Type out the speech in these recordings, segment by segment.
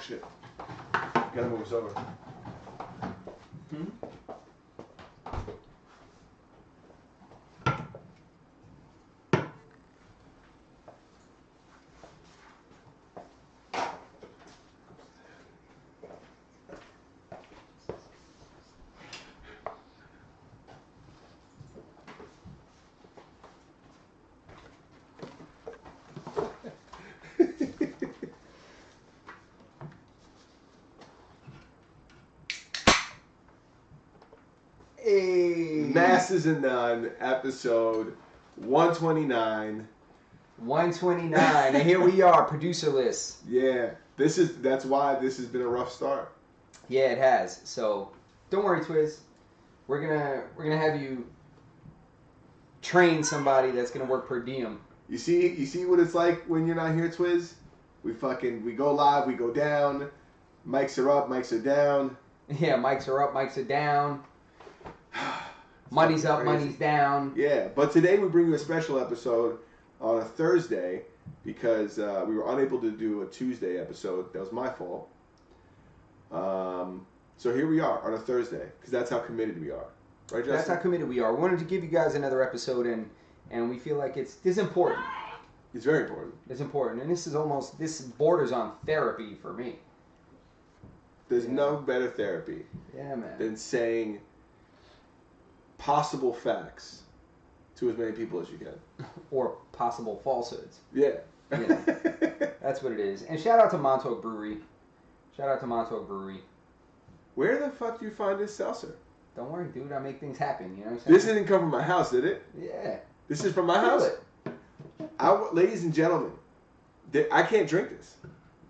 shit. Gotta move us over. Masters and None, episode 129. 129, and here we are, producerless. Yeah, that's why this has been a rough start. Yeah, it has. So don't worry, Twiz. We're gonna have you train somebody that's gonna work per diem. You see what it's like when you're not here, Twiz? We go live, we go down. Mics are up, mics are down. Yeah, mics are up, mics are down. Money's up, crazy. money's down. Yeah, but today we bring you a special episode on a Thursday because we were unable to do a Tuesday episode. That was my fault. So here we are on a Thursday because that's how committed we are. Right, Justin? That's how committed we are. We wanted to give you guys another episode, and we feel like it's important. It's very important. It's important, and this borders on therapy for me. There's no better therapy than saying possible facts to as many people as you can. Or possible falsehoods. Yeah. Yeah. That's what it is. And shout out to Montauk Brewery. Where the fuck do you find this seltzer? Don't worry, dude. I make things happen. You know what I'm saying? This didn't come from my house, did it? Yeah. This is from my house? Ladies and gentlemen, I can't drink this.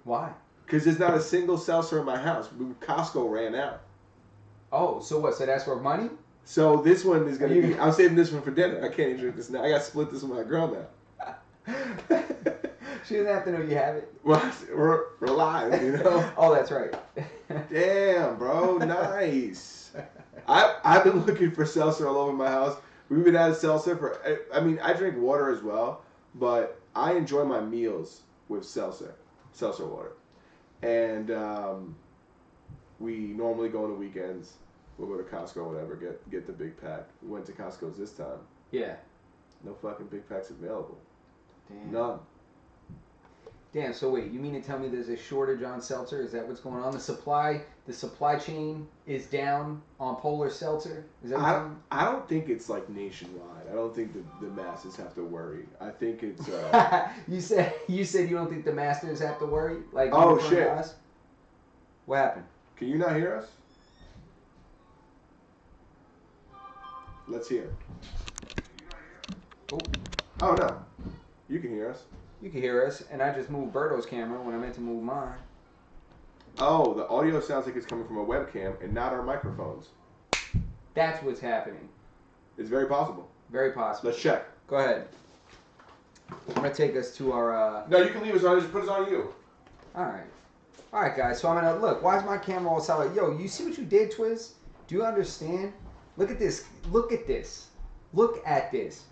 Why? Because there's not a single seltzer in my house. Costco ran out. Oh, so what? So that's worth money? So this one is going to be... I'm saving this one for dinner. I can't even drink this now. I got to split this with my girl now. She doesn't have to know you have it. Well, we're live, you know? Oh, that's right. Damn, bro. Nice. I've been looking for seltzer all over my house. We've been out of seltzer for... I mean, I drink water as well, but I enjoy my meals with seltzer water. And we normally go on the weekends. We'll go to Costco, whatever, get the big pack. We went to Costco's this time. Yeah. No fucking big packs available. Damn. None. Damn, so wait, you mean to tell me there's a shortage on seltzer? Is that what's going on? The supply chain is down on Polar Seltzer? Is that I don't think it's like nationwide. I don't think the masses have to worry. I think it's You said you don't think the masters have to worry? Like oh shit. Us? What happened? Can you not hear us? Let's hear. Oh no. You can hear us. You can hear us, and I just moved Berto's camera when I meant to move mine. Oh, the audio sounds like it's coming from a webcam and not our microphones. That's what's happening. It's very possible. Very possible. Let's check. Go ahead. I'm going to take us to our... No, you can leave us on. Just put us on you. Alright. Alright, guys. So I'm going to... Look, why is my camera all solid? Yo, you see what you did, Twiz? Do you understand? Look at this. Look at this. Look at this.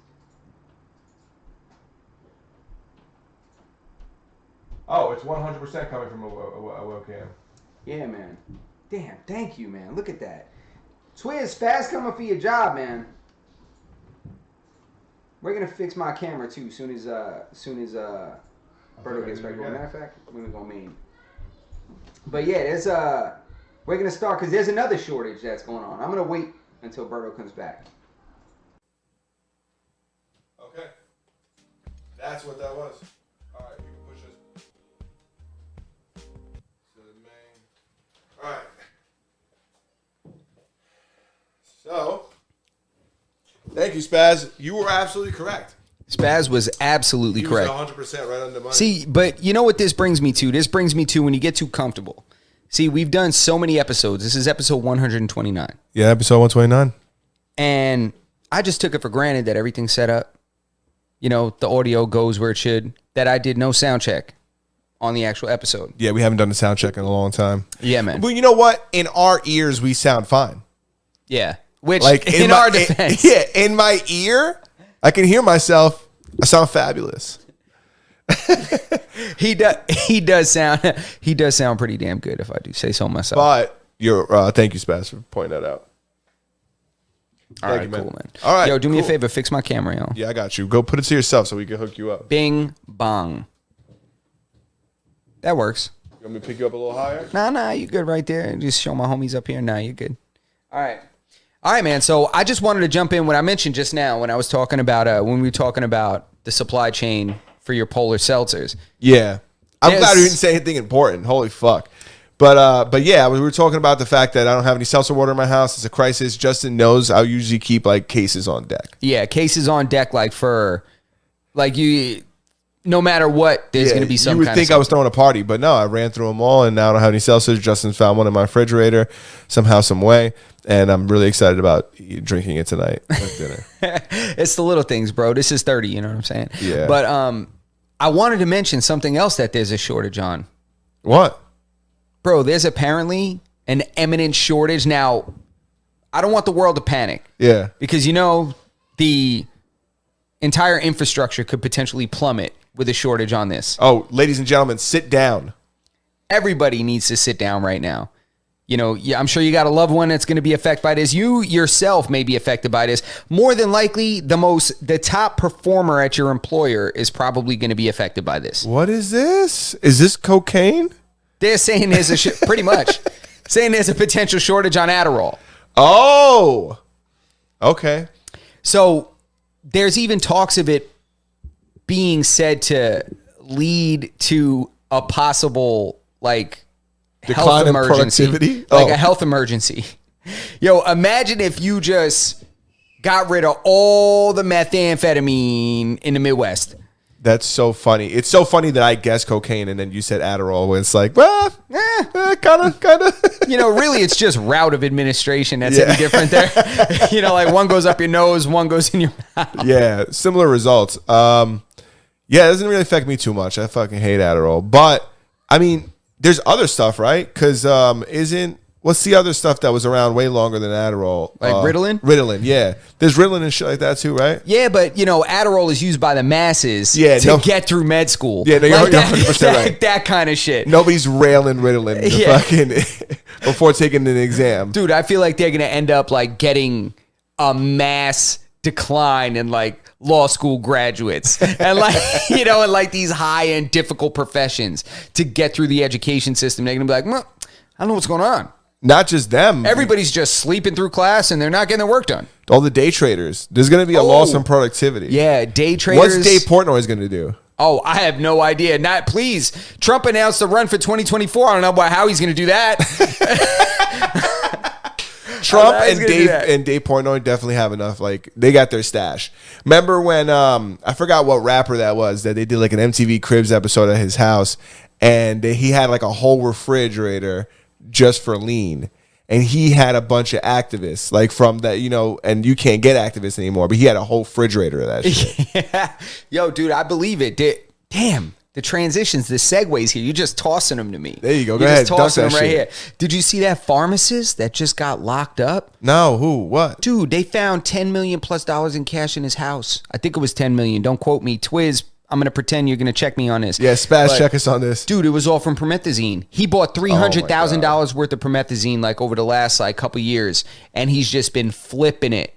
Oh, it's 100% coming from a webcam. Yeah, man. Damn, thank you, man. Look at that. Twiz, fast coming for your job, man. We're gonna fix my camera too, soon as Berto gets back. Matter of fact, we're gonna go main. But yeah, we're gonna start because there's another shortage that's going on. I'm gonna wait until Berto comes back. Okay. That's what that was. All right, you can push this to the main. All right. So, thank you, Spaz. You were absolutely correct. Spaz was absolutely correct. 100% right on the money. See, but you know what this brings me to? This brings me to when you get too comfortable. See, we've done so many episodes. This is episode 129. Yeah, episode 129. And I just took it for granted that everything's set up. You know, the audio goes where it should. That I did no sound check on the actual episode. Yeah, we haven't done a sound check in a long time. Yeah, man. Well, you know what? In our ears, we sound fine. Yeah. Which, Like in our defense. in my ear, I can hear myself. I sound fabulous. He does sound pretty damn good if I do say so myself. But thank you, Spaz, for pointing that out. All right, cool, man. All right, yo, do me a favor, fix my camera, yo. Yeah, I got you. Go put it to yourself so we can hook you up. Bing bong. That works. You want me to pick you up a little higher? Nah, you good right there. Just show my homies up here. Nah, you good. All right, man. So I just wanted to jump in what I mentioned just now when I was talking about when we were talking about the supply chain for your polar seltzers. Yeah, I'm glad we didn't say anything important. Holy fuck. But yeah, we were talking about the fact that I don't have any seltzer water in my house. It's a crisis. Justin knows I'll usually keep like cases on deck. Yeah, cases on deck, like for you. No matter what, there's going to be some. You would think I was throwing a party, but no, I ran through them all, and now I don't have any seltzers. Justin found one in my refrigerator, somehow, some way, and I'm really excited about drinking it tonight with dinner. It's the little things, bro. This is 30. You know what I'm saying? Yeah. But I wanted to mention something else that there's a shortage on. What? Bro, there's apparently an imminent shortage. Now, I don't want the world to panic. Yeah. Because, the entire infrastructure could potentially plummet with a shortage on this. Oh, ladies and gentlemen, sit down. Everybody needs to sit down right now. I'm sure you got a loved one that's going to be affected by this. You yourself may be affected by this. More than likely, the top performer at your employer is probably going to be affected by this. What is this? Is this cocaine? They're saying there's pretty much saying there's a potential shortage on Adderall. Oh, okay. So there's even talks of it being said to lead to a possible decline health emergency, in productivity? A health emergency. Yo, imagine if you just got rid of all the methamphetamine in the Midwest. That's so funny. It's so funny that I guessed cocaine and then you said Adderall when it's like, well, kind of. Really, it's just route of administration that's any different there. One goes up your nose, one goes in your mouth. Yeah, similar results. Yeah, it doesn't really affect me too much. I fucking hate Adderall. But, I mean, there's other stuff, right? Because what's the other stuff that was around way longer than Adderall? Like Ritalin? Ritalin, yeah. There's Ritalin and shit like that too, right? Yeah, but, Adderall is used by the masses to get through med school. Yeah, no, you're 100% right. That kind of shit. Nobody's railing Ritalin fucking before taking an exam. Dude, I feel like they're going to end up getting a mass decline in law school graduates and in these high-end difficult professions to get through the education system. They're going to be like, well, I don't know what's going on. Not just them. Everybody's just sleeping through class and they're not getting their work done. All the day traders. There's going to be a loss in productivity. Yeah, day traders. What's Dave Portnoy going to do? Oh, I have no idea. Please. Trump announced a run for 2024. I don't know about how he's going to do that. Trump and Dave Portnoy definitely have enough. They got their stash. Remember when I forgot what rapper that was that they did an MTV Cribs episode at his house, and he had a whole refrigerator just for lean, and he had a bunch of activists from that, and you can't get activists anymore, but he had a whole refrigerator of that shit. Yeah. Yo, dude, I believe it. Damn. The transitions, the segues here, you're just tossing them to me. There you go. Go ahead. Just tossing them right here. Did you see that pharmacist that just got locked up? No. Who? What? Dude, they found $10 million plus in cash in his house. I think it was $10 million. Don't quote me. Twiz, I'm going to pretend you're going to check me on this. Yeah, Spaz, check us on this. Dude, it was all from promethazine. He bought $300,000 worth of promethazine over the last couple years, and he's just been flipping it.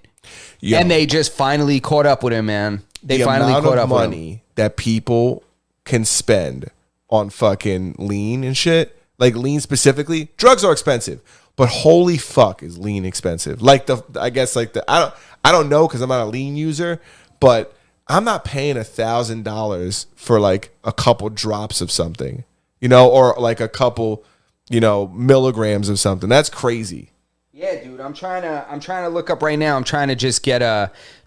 Yo. And they just finally caught up with him, man. They finally caught up with him. The amount of money that people can spend on fucking lean and shit, lean specifically. Drugs are expensive, but holy fuck is lean expensive. I don't know because I'm not a lean user, but I'm not paying $1,000 for a couple drops of something, or a couple, milligrams of something. That's crazy. Yeah, dude, I'm trying to look up right now. I'm trying to just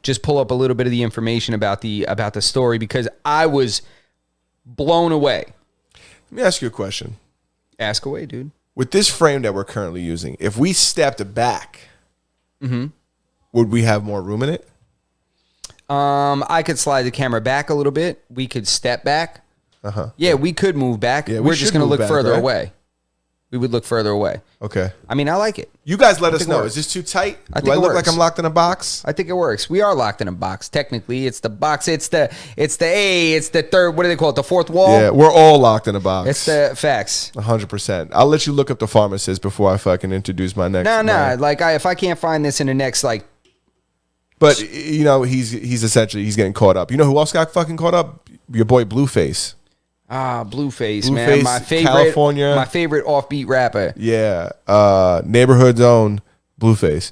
just pull up a little bit of the information about the story because I was blown away. Let me ask you a question. Ask away, dude. With this frame that we're currently using, if we stepped back, would we have more room in it? I could slide the camera back a little bit. We could step back. Yeah, we could move back. Yeah, we're just going to look further away. we would look further away. Okay. I mean, I like it. You guys let us know. works. Is this too tight? I Do I think it look like works. I'm locked in a box? I think it works. We are locked in a box. Technically, it's the box. It's the third. What do they call it? The fourth wall. Yeah, we're all locked in a box. It's the facts. 100%. I'll let you look up the pharmacist before I fucking introduce my next. No. my- Like if I can't find this in the next like. But you know, he's essentially getting caught up. You know who else got fucking caught up? Your boy Blueface. Blueface, man. Blueface, My favorite California. My favorite offbeat rapper. Yeah, neighborhood's own Blueface.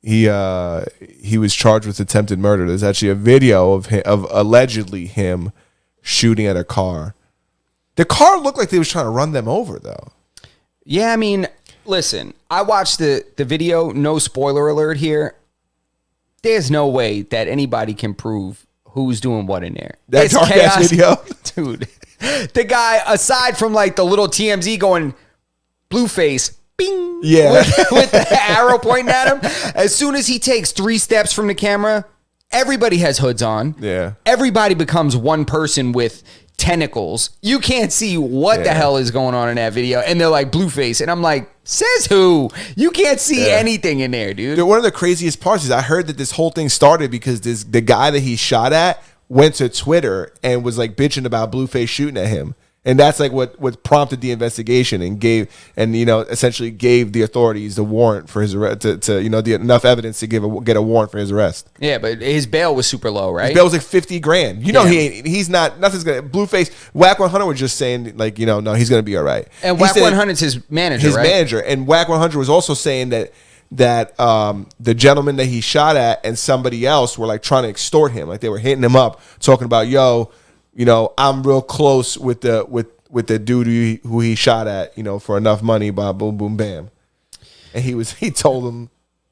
He was charged with attempted murder. There's actually a video of allegedly him shooting at a car. The car looked like they was trying to run them over, though. Yeah, I mean, listen, I watched the video. No spoiler alert here. There's no way that anybody can prove who's doing what in there. That It's dark ass chaos. video, Dude. The guy, aside from like the little TMZ going Blueface, bing, Yeah. with the arrow pointing at him. As soon as he takes 3 steps from the camera, everybody has hoods on. Yeah. Everybody becomes one person with tentacles. You can't see what the hell is going on in that video. And they're like Blueface. And I'm like, says who? You can't see anything in there, dude. One of the craziest parts is I heard that this whole thing started because the guy that he shot at went to Twitter and was like bitching about Blueface shooting at him. And that's like what prompted the investigation and essentially gave the authorities the warrant for his arrest to enough evidence to get a warrant for his arrest. Yeah, but his bail was super low, right? His bail was like $50,000. You know, Yeah. he's not, nothing's gonna, Blueface, Whack 100 was just saying like, no, he's gonna be all right. And He Whack said- 100's his manager, his right? manager, and Whack 100 was also saying that the gentleman that he shot at and somebody else were like trying to extort him, like they were hitting him up, talking about, I'm real close with the dude who he shot at, for enough money, by boom boom bam, and he told him,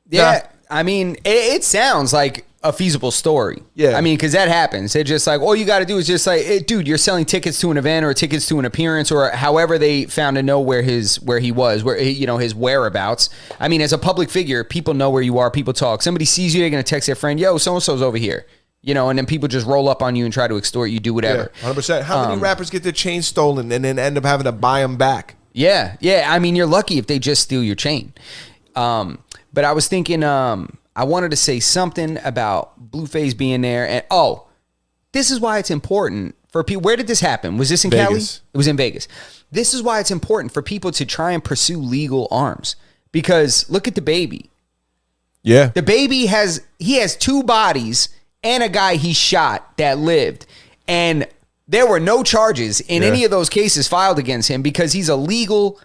Yeah, nah. I mean, it sounds like a feasible story. Yeah. I mean, because that happens. It's just like, all you got to do is just like, dude, you're selling tickets to an event or tickets to an appearance or however they found to know where he was, his whereabouts. I mean, as a public figure, people know where you are. People talk. Somebody sees you, they're going to text their friend, yo, so-and-so's over here. And then people just roll up on you and try to extort you, do whatever. Yeah, 100%. How many rappers get their chains stolen and then end up having to buy them back? Yeah. I mean, you're lucky if they just steal your chain. But I was thinking, I wanted to say something about Blueface being there. And this is why it's important for people. Where did this happen? Was this in Cali? Vegas. It was in Vegas. This is why it's important for people to try and pursue legal arms. Because look at the baby. Yeah. The baby has 2 bodies and a guy he shot that lived. And there were no charges in any of those cases filed against him because he's a legal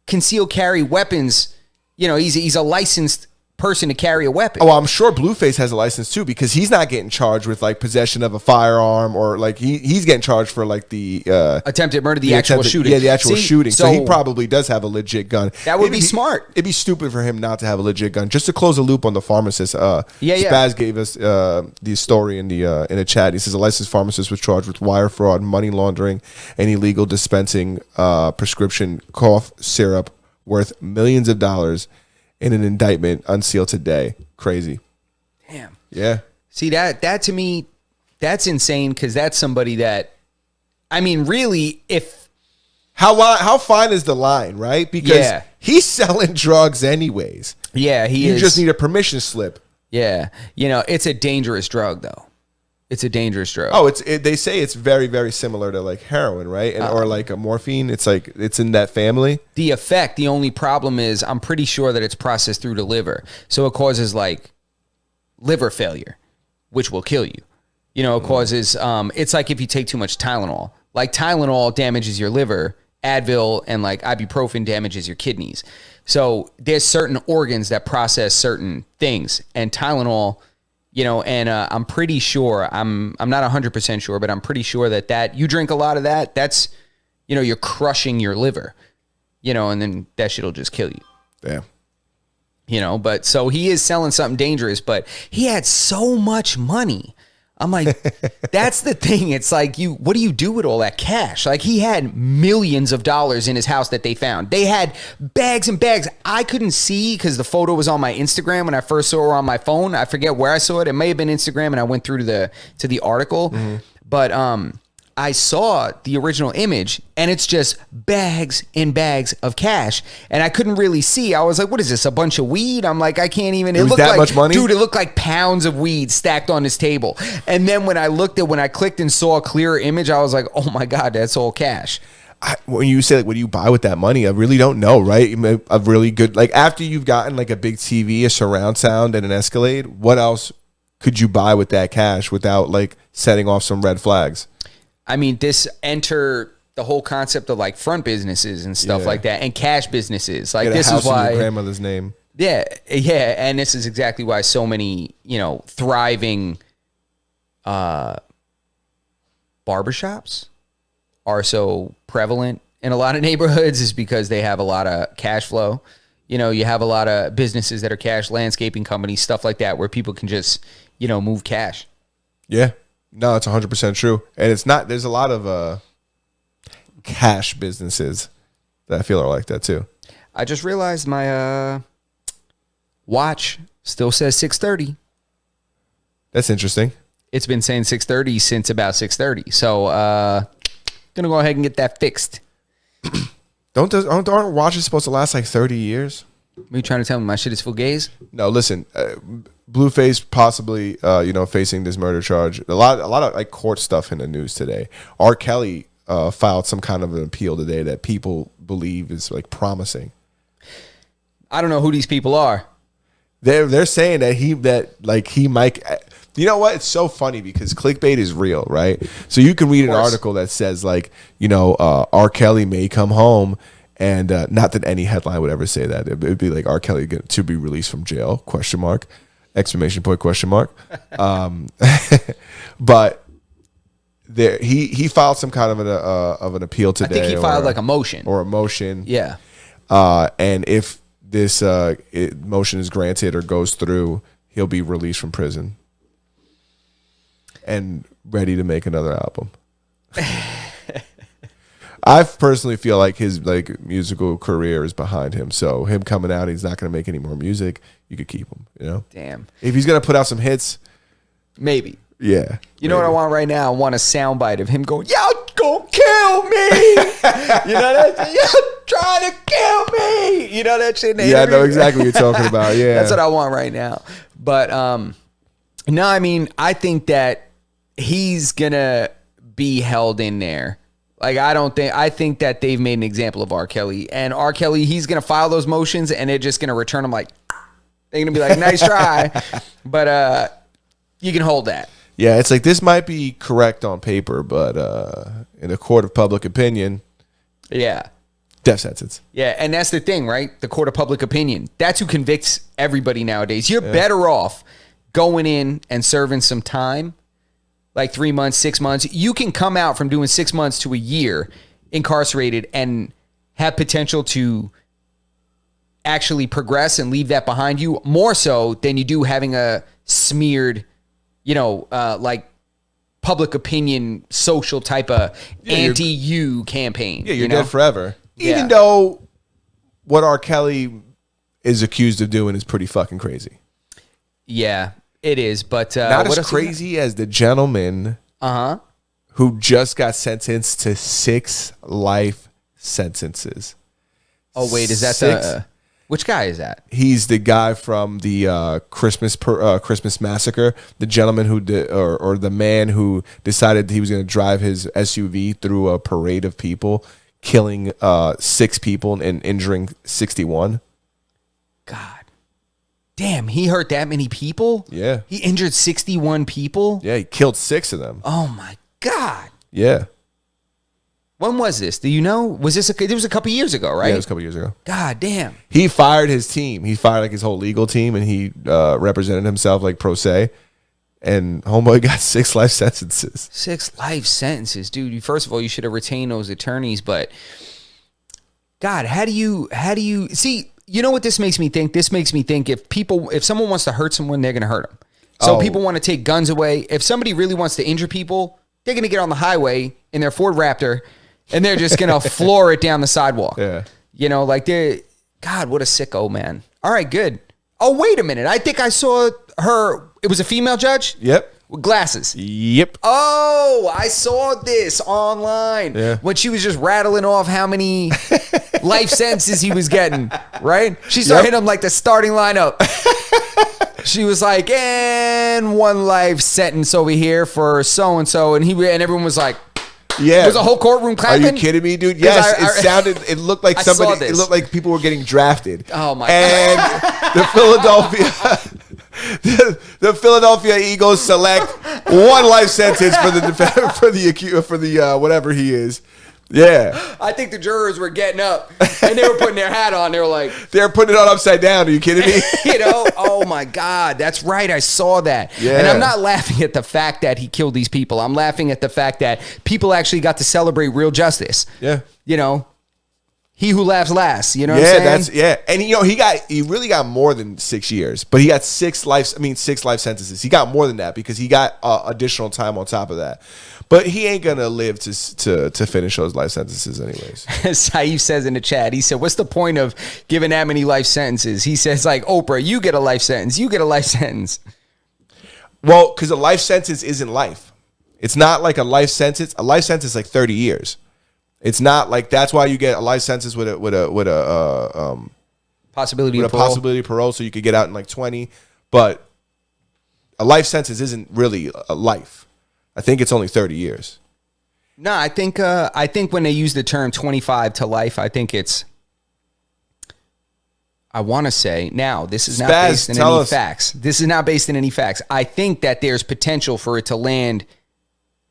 concealed carry weapons. He's a licensed person to carry a weapon. Oh, I'm sure Blueface has a license too because he's not getting charged with like possession of a firearm or like he's getting charged for like the attempted murder, the actual shooting. Yeah, the actual shooting. So he so probably does have a legit gun. That would be smart. It'd be stupid for him not to have a legit gun. Just to close the loop on the pharmacist. Spaz gave us the story in the chat. He says a licensed pharmacist was charged with wire fraud, money laundering, and illegal dispensing prescription cough syrup worth millions of dollars in an indictment unsealed today. Crazy. Damn. Yeah. See, that to me, that's insane because that's somebody that, I mean, really, if... How fine is the line, right? Because he's selling drugs anyways. Yeah, You just need a permission slip. Yeah. It's a dangerous drug, though. It's a dangerous drug. Oh, they say it's very, very similar to like heroin, right? Or like a morphine. It's like it's in that family. The effect, the only problem is I'm pretty sure that it's processed through the liver. So it causes like liver failure, which will kill you. It causes, it's like if you take too much Tylenol. Like Tylenol damages your liver, Advil and like ibuprofen damages your kidneys. So there's certain organs that process certain things. And Tylenol... and I'm pretty sure, I'm not 100% sure, but I'm pretty sure that you drink a lot of that's, you're crushing your liver, and then that shit'll just kill you. Damn. But so he is selling something dangerous, but he had so much money. I'm like, that's the thing. It's like, what do you do with all that cash? Like he had millions of dollars in his house that they found. They had bags and bags. I couldn't see because the photo was on my Instagram when I first saw it on my phone. I forget where I saw it. It may have been Instagram and I went through to the article. Mm-hmm. But I saw the original image, and it's just bags and bags of cash, and I couldn't really see. I was like, "What is this? A bunch of weed?" I'm like, "I can't even." It was looked that like, much money, dude. It looked like pounds of weed stacked on this table. And then when I clicked and saw a clearer image, I was like, "Oh my god, that's all cash." When you say like, what do you buy with that money? I really don't know, right? A really good, like, after you've gotten like a big TV, a surround sound, and an Escalade, what else could you buy with that cash without like setting off some red flags? I mean, enter the whole concept of like front businesses and stuff like that, and cash businesses. Like, this is why in your grandmother's name. Yeah, and this is exactly why so many, thriving barbershops are so prevalent in a lot of neighborhoods, is because they have a lot of cash flow. You have a lot of businesses that are cash, landscaping companies, stuff like that, where people can just, move cash. Yeah. No, it's 100% true. And it's not, there's a lot of cash businesses that I feel are like that too. I just realized my watch still says 6:30. That's interesting. It's been saying 6:30 since about 6:30. So, gonna go ahead and get that fixed. Aren't watches supposed to last like 30 years? Are you trying to tell me my shit is fugazi? No, listen. Blueface possibly, facing this murder charge. A lot of like court stuff in the news today. R. Kelly filed some kind of an appeal today that people believe is like promising. I don't know who these people are. They're saying that he might. You know what? It's so funny because clickbait is real, right? So you can read an article that says like, R. Kelly may come home. And not that any headline would ever say that. It would be like R. Kelly to be released from jail, ? Exclamation point, ? But there, he filed some kind of an appeal today. I think he filed like a motion. Or a motion. Yeah. And if this motion is granted or goes through, he'll be released from prison and ready to make another album. I personally feel like his musical career is behind him. So him coming out, he's not going to make any more music. You could keep him, Damn. If he's going to put out some hits. Maybe. Yeah. You know what I want right now? I want a soundbite of him going, "Y'all gonna kill me." You know that shit? "Y'all trying to kill me." You know that shit? Yeah, I know exactly what you're talking about. Yeah. That's what I want right now. But no, I mean, I think that he's going to be held in there. Like, I think that they've made an example of R. Kelly. And R. Kelly, he's going to file those motions, and they're just going to return them like, they're going to be like, "Nice try." But you can hold that. Yeah, it's like, this might be correct on paper, but in a court of public opinion. Yeah. Death sentence. Yeah, and that's the thing, right? The court of public opinion. That's who convicts everybody nowadays. You're better off going in and serving some time. Like 3 months, 6 months. You can come out from doing 6 months to a year incarcerated and have potential to actually progress and leave that behind you, more so than you do having a smeared, like public opinion, social type of anti-you campaign. Yeah, you're dead forever. Even though what R. Kelly is accused of doing is pretty fucking crazy. Yeah. It is, but not as crazy as the gentleman who just got sentenced to 6 life sentences. Oh wait, is that which guy is that? He's the guy from the Christmas Massacre. The gentleman who or the man who decided he was going to drive his SUV through a parade of people, killing 6 people and injuring 61. God. Damn, he hurt that many people? Yeah. He injured 61 people? Yeah, he killed 6 of them. Oh, my God. Yeah. When was this? Do you know? Was this it was a couple years ago, right? Yeah, it was a couple years ago. God damn. He fired his team. He fired like his whole legal team, and he represented himself like pro se. And homeboy got 6 life sentences. 6 life sentences, dude. First of all, you should have retained those attorneys, but God, how do you see? You know what this makes me think? This makes me think if someone wants to hurt someone, they're going to hurt them. So people want to take guns away. If somebody really wants to injure people, they're going to get on the highway in their Ford Raptor, and they're just going to floor it down the sidewalk. Yeah. God, what a sicko, man. All right, good. Oh, wait a minute. I think I saw her. It was a female judge? Yep. with glasses. Yep. Oh, I saw this online when she was just rattling off how many life sentences he was getting, right? She started hitting him like the starting lineup. She was like, and 1 life sentence over here for so-and-so. And everyone was like, yeah. Was the whole courtroom clapping? Are you kidding me, dude? Yes, it looked like somebody, it looked like people were getting drafted. Oh, my God. And the Philadelphia Eagles select 1 life sentence for the whatever he is. Yeah. I think the jurors were getting up and they were putting their hat on. They were like, they're putting it on upside down. Are you kidding me? Oh my God. That's right. I saw that. Yeah. And I'm not laughing at the fact that he killed these people. I'm laughing at the fact that people actually got to celebrate real justice. Yeah. He who laughs last. You know what I'm saying? And he really got more than 6 years, but he got 6 life sentences. He got more than that because he got additional time on top of that. But he ain't gonna live to finish those life sentences anyways. Saif says in the chat, he said, what's the point of giving that many life sentences? He says, like, Oprah, you get a life sentence. You get a life sentence. Well, because a life sentence isn't life. It's not like a life sentence. A life sentence is like 30 years. It's not like, that's why you get a life sentence with a possibility of parole, so you could get out in like 20. But a life sentence isn't really a life. I think it's only 30 years. No, I think when they use the term 25 to life, I think it's, I want to say, now, this is not based in any facts. This is not based in any facts. I think that there's potential for it to land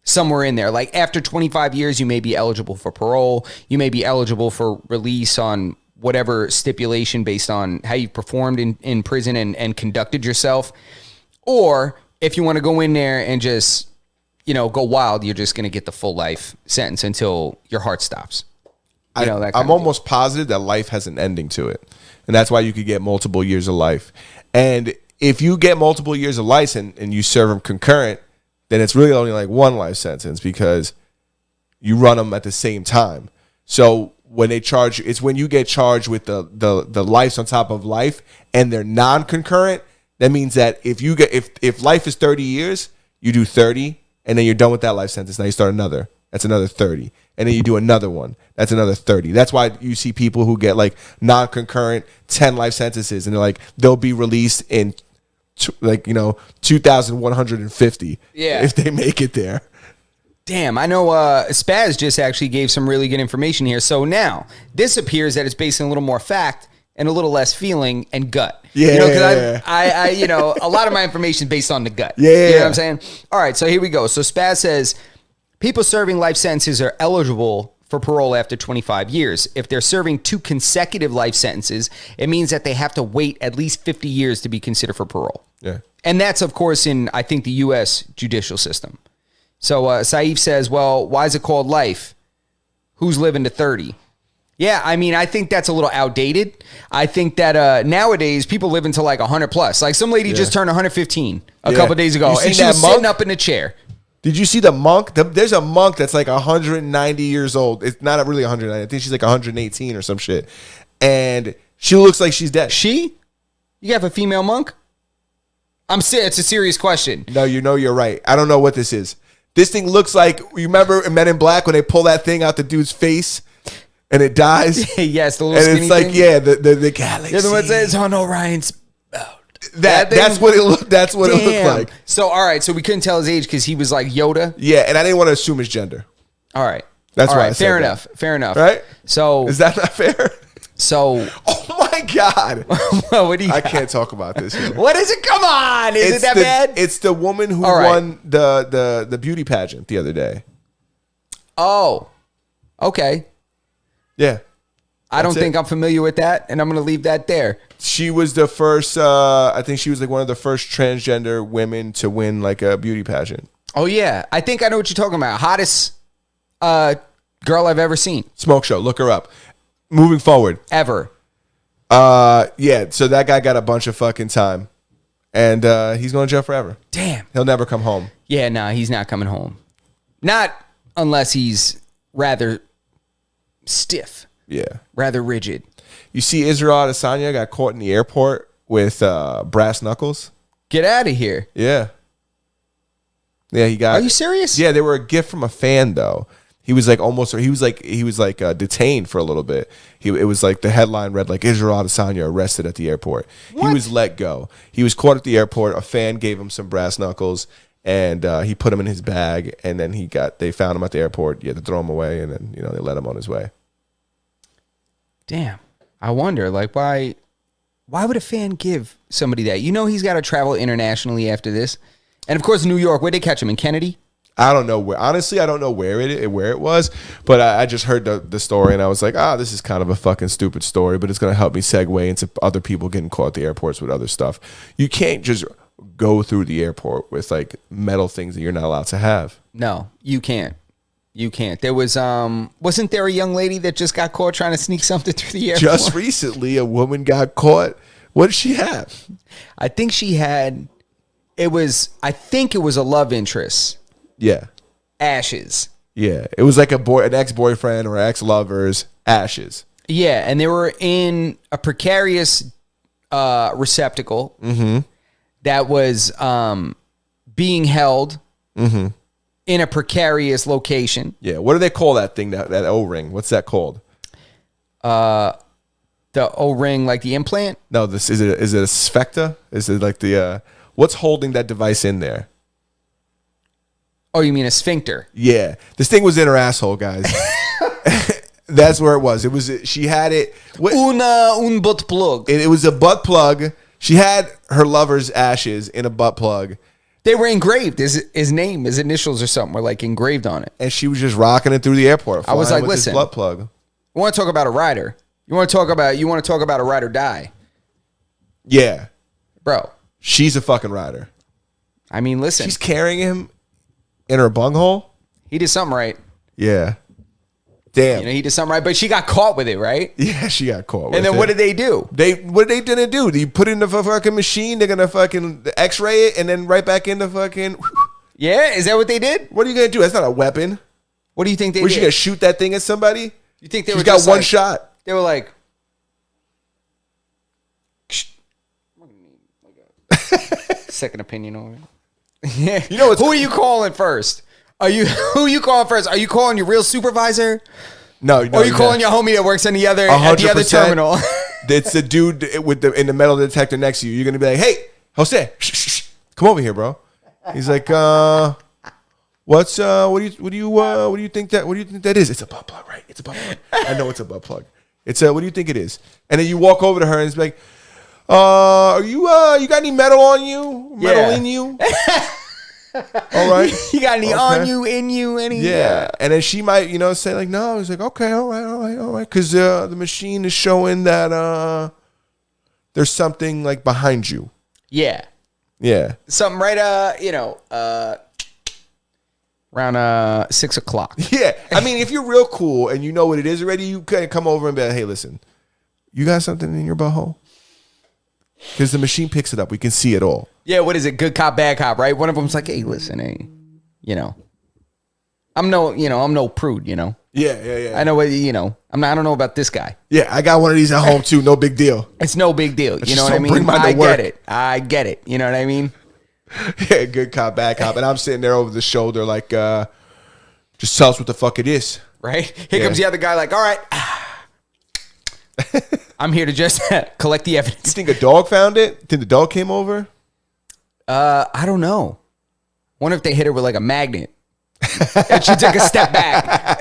somewhere in there. Like after 25 years, you may be eligible for parole. You may be eligible for release on whatever stipulation based on how you performed in prison and conducted yourself. Or if you want to go in there and just, go wild, you're just going to get the full life sentence until your heart stops. I'm almost positive that life has an ending to it. And that's why you could get multiple years of life. And if you get multiple years of life and you serve them concurrent, then it's really only like 1 life sentence because you run them at the same time. So when they charge you, it's when you get charged with the life on top of life and they're non-concurrent, that means that if life is 30 years, you do 30 and then you're done with that life sentence. Now you start another. That's another 30. And then you do another one. That's another 30. That's why you see people who get like non-concurrent 10 life sentences and they'll be released in 2,150 if they make it there. Damn, I know Spaz just actually gave some really good information here. So now, this appears that it's based on a little more fact and a little less feeling and gut. Yeah. Because I a lot of my information is based on the gut. Yeah. You know what I'm saying? All right, so here we go. So Spaz says, people serving life sentences are eligible for parole after 25 years. If they're serving 2 consecutive life sentences, it means that they have to wait at least 50 years to be considered for parole. Yeah. And that's, of course, in, I think, the U.S. judicial system. So Saif says, well, why is it called life? Who's living to 30? Yeah, I mean, I think that's a little outdated. I think that nowadays people live into like 100 plus. Like some lady just turned 115 a couple days ago, and she was sitting up in a chair. Did you see the monk? There's a monk that's like 190 years old. It's not really 190. I think she's like 118 or some shit. And she looks like she's dead. She? You have a female monk? It's a serious question. No, you're right. I don't know what this is. This thing looks like, you remember in Men in Black when they pull that thing out the dude's face and it dies? Yes, the little skinny thing. And it's like, the galaxy. The one that says on Orion's belt. That's what it looked like. So, all right. So we couldn't tell his age because he was like Yoda. Yeah, and I didn't want to assume his gender. All right. That's right. Fair enough. Fair enough. Right? So is that not fair? So. Oh my God. What do you? I can't talk about this here. What is it? Come on. Is it that bad? It's the woman who won the beauty pageant the other day. Oh. Okay. Yeah. I don't think I'm familiar with that, and I'm going to leave that there. She was the first, I think she was like one of the first transgender women to win like a beauty pageant. Oh, yeah. I think I know what you're talking about. Hottest girl I've ever seen. Smoke show. Look her up. Moving forward. Ever. Yeah, so that guy got a bunch of fucking time, and he's going to jail forever. Damn. He'll never come home. Yeah, no, he's not coming home. Not unless he's rather stiff. Yeah. Rather rigid. You see Israel Adesanya got caught in the airport with brass knuckles? Get out of here. Yeah. Yeah, he got. Are you serious? Yeah, they were a gift from a fan though. He was like detained for a little bit. It was like the headline read like Israel Adesanya arrested at the airport. What? He was let go. He was caught at the airport. A fan gave him some brass knuckles, and he put him in his bag. And then they found him at the airport. You had to throw him away, and then they let him on his way. Damn, I wonder like why would a fan give somebody that? He's got to travel internationally after this, and of course New York. Where'd they catch him, in Kennedy? I don't know where. Honestly, I don't know where it was, but I just heard the story and I was like, this is kind of a fucking stupid story, but it's gonna help me segue into other people getting caught at the airports with other stuff. You can't just go through the airport with like metal things that you're not allowed to have. No, you can't. You can't. There was wasn't there a young lady that just got caught trying to sneak something through the airport? Just recently, a woman got caught. What did she have? I think she had. I think it was a love interest. Yeah. Ashes. Yeah. It was like an ex-boyfriend or ex-lover's ashes. Yeah, and they were in a precarious receptacle that was being held in a precarious location. Yeah. What do they call that thing, that O-ring? What's that called? The O-ring, like the implant? No, is it a sphincter? Is it like the what's holding that device in there? Oh, you mean a sphincter? Yeah. This thing was in her asshole, guys. That's where it was. She had it. Un butt plug. It was a butt plug. She had her lover's ashes in a butt plug. They were engraved. His name, his initials or something were like engraved on it. And she was just rocking it through the airport. I was like, listen, butt plug. You want to talk about a rider? You want to talk about a ride or die? Yeah. Bro. She's a fucking rider. I mean, listen. She's carrying him in her bunghole? He did something right. Yeah. Damn. He did something right, but she got caught with it, right? Yeah, she got caught with it. And then what did they do? What they gonna do? You put it in the fucking machine, they're gonna fucking x-ray it and then right back in the fucking... Yeah? Is that what they did? What are you gonna do? That's not a weapon. What do you think they did? Was she gonna shoot that thing at somebody? You think they She's were got just one shot. They were like... Second opinion over it. Yeah. Who are you calling first? Who are you calling first? Are you calling your real supervisor? No. Or are you calling your homie that works at the other terminal? It's the dude in the metal detector next to you. You're gonna be like, "Hey, Jose, come over here, bro." He's like, what do you think that is? It's a butt plug, right? It's a butt plug. I know it's a butt plug. What do you think it is? And then you walk over to her and it's like, you got any metal on you? Metal in you? All right. You got any on you, in you, any? Yeah. And then she might, say like, no. He's like, okay, all right. Because the machine is showing that there's something like behind you. Yeah. Yeah. Something right, around 6 o'clock. Yeah. I mean, if you're real cool and you know what it is already, you can come over and be like, hey, listen, you got something in your butthole? Because the machine picks it up. We can see it all. Yeah, what is it? Good cop, bad cop, right? One of them's like, hey, listen, hey, I'm no prude, Yeah. I know what, I don't know about this guy. Yeah, I got one of these at home too. No big deal. It's no big deal. You know what I mean? I get it. You know what I mean? Yeah, good cop, bad cop. And I'm sitting there over the shoulder like, just tell us what the fuck it is. Right? Here comes the other guy like, all right. I'm here to just collect the evidence. You think a dog found it? Think the dog came over? I don't know. Wonder if they hit her with like a magnet. And she took a step back.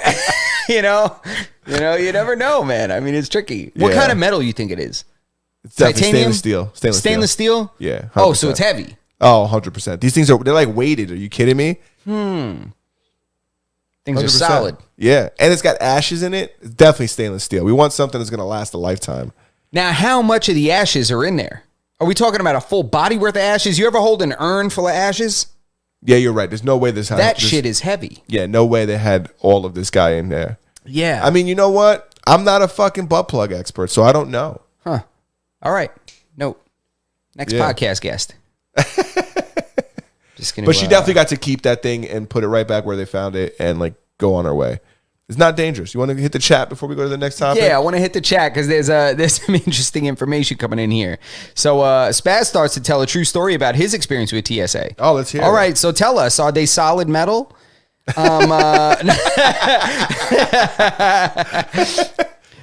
You never know, man. I mean, it's tricky. What kind of metal you think it is? It's definitely stainless steel. Stainless steel? Yeah. 100%. Oh, so it's heavy. Oh, 100%. These things they're like weighted. Are you kidding me? Things 100%. Are solid. Yeah. And it's got ashes in it. It's definitely stainless steel. We want something that's going to last a lifetime. Now, how much of the ashes are in there? Are we talking about a full body worth of ashes? You ever hold an urn full of ashes? Yeah, you're right. There's no way shit is heavy. Yeah, no way they had all of this guy in there. Yeah. I mean, you know what? I'm not a fucking butt plug expert, so I don't know. Huh. All right. Note. Next podcast guest. Just gonna, but she definitely got to keep that thing and put it right back where they found it and like go on her way. It's not dangerous. You want to hit the chat before we go to the next topic? Yeah, I want to hit the chat because there's some interesting information coming in here. So Spaz starts to tell a true story about his experience with TSA. Oh, let's hear it. All right, so tell us, are they solid metal?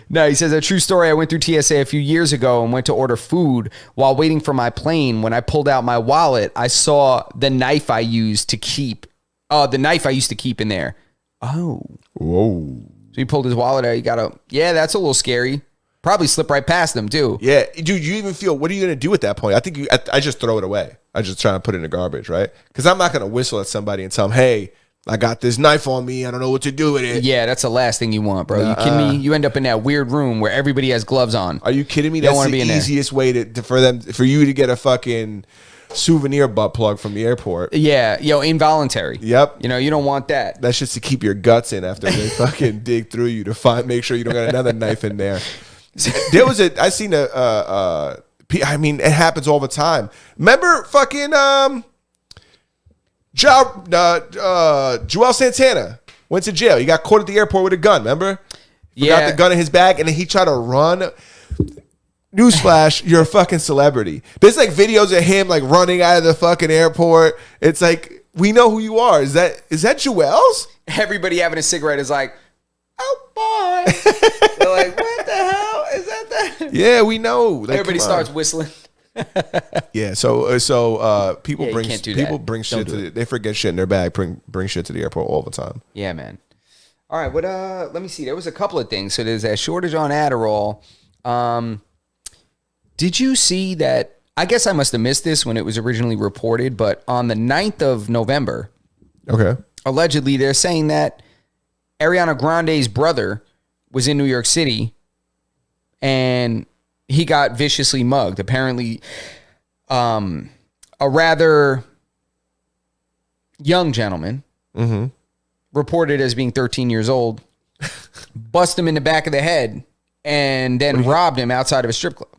No, he says, a true story. I went through TSA a few years ago and went to order food while waiting for my plane. When I pulled out my wallet, I saw the knife I used to keep in there. Oh. Whoa. So he pulled his wallet out. Yeah, that's a little scary. Probably slip right past them, too. Yeah. Dude, you even feel, what are you going to do at that point? I think I just throw it away. I just try to put it in the garbage, right? Because I'm not going to whistle at somebody and tell them, hey, I got this knife on me. I don't know what to do with it. Yeah, that's the last thing you want, bro. You kidding me? You end up in that weird room where everybody has gloves on. Are you kidding me? That's the easiest way for you to get a fucking souvenir butt plug from the airport. Yeah, involuntary. Yep. You don't want that. That's just to keep your guts in after they fucking dig through you to make sure you don't got another knife in there. I seen I mean, it happens all the time. Remember fucking Joel Santana went to jail. He got caught at the airport with a gun, remember? Got the gun in his bag, and then he tried to run. Newsflash, you're a fucking celebrity. There's like videos of him like running out of the fucking airport. It's like, we know who you are. Is that Joel's? Everybody having a cigarette is like, oh boy. They're like, what the hell? Is that? Yeah, we know. Like, everybody starts whistling. Yeah, so people bring shit they forget shit in their bag, bring shit to the airport all the time. Yeah, man. All right, let me see. There was a couple of things. So there's a shortage on Adderall. Did you see that? I guess I must have missed this when it was originally reported, but on the 9th of November, okay, allegedly they're saying that Ariana Grande's brother was in New York City and he got viciously mugged. Apparently, a rather young gentleman, reported as being 13 years old, bust him in the back of the head and then robbed him outside of a strip club.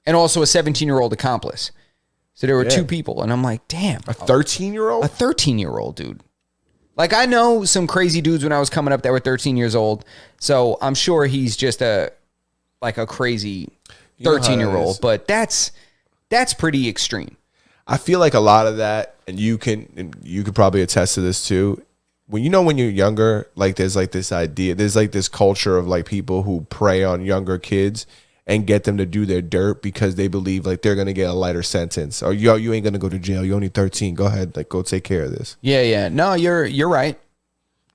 And also a 17-year-old accomplice. So there were two people. And I'm like, damn. A 13-year-old? A 13-year-old, dude. Like, I know some crazy dudes when I was coming up that were 13 years old. So I'm sure he's just a crazy 13-year-old. But that's pretty extreme. I feel like a lot of that, and you could probably attest to this too. When you're younger, like there's like this idea, there's like this culture of like people who prey on younger kids and get them to do their dirt because they believe like they're gonna get a lighter sentence. Or you ain't gonna go to jail. You're only 13. Go ahead, like go take care of this. Yeah. No, you're right.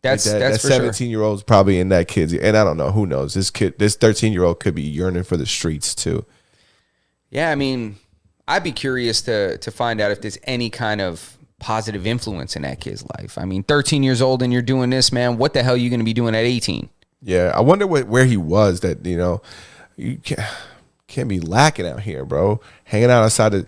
That's that for sure. 17-year-old's probably in that kid's, and I don't know, who knows. This 13-year-old could be yearning for the streets too. Yeah, I mean, I'd be curious to find out if there's any kind of positive influence in that kid's life. I mean, 13 years old and you're doing this, man. What the hell are you going to be doing at 18? Yeah, I wonder where he was. That you can't be lacking out here, bro. Hanging out outside of,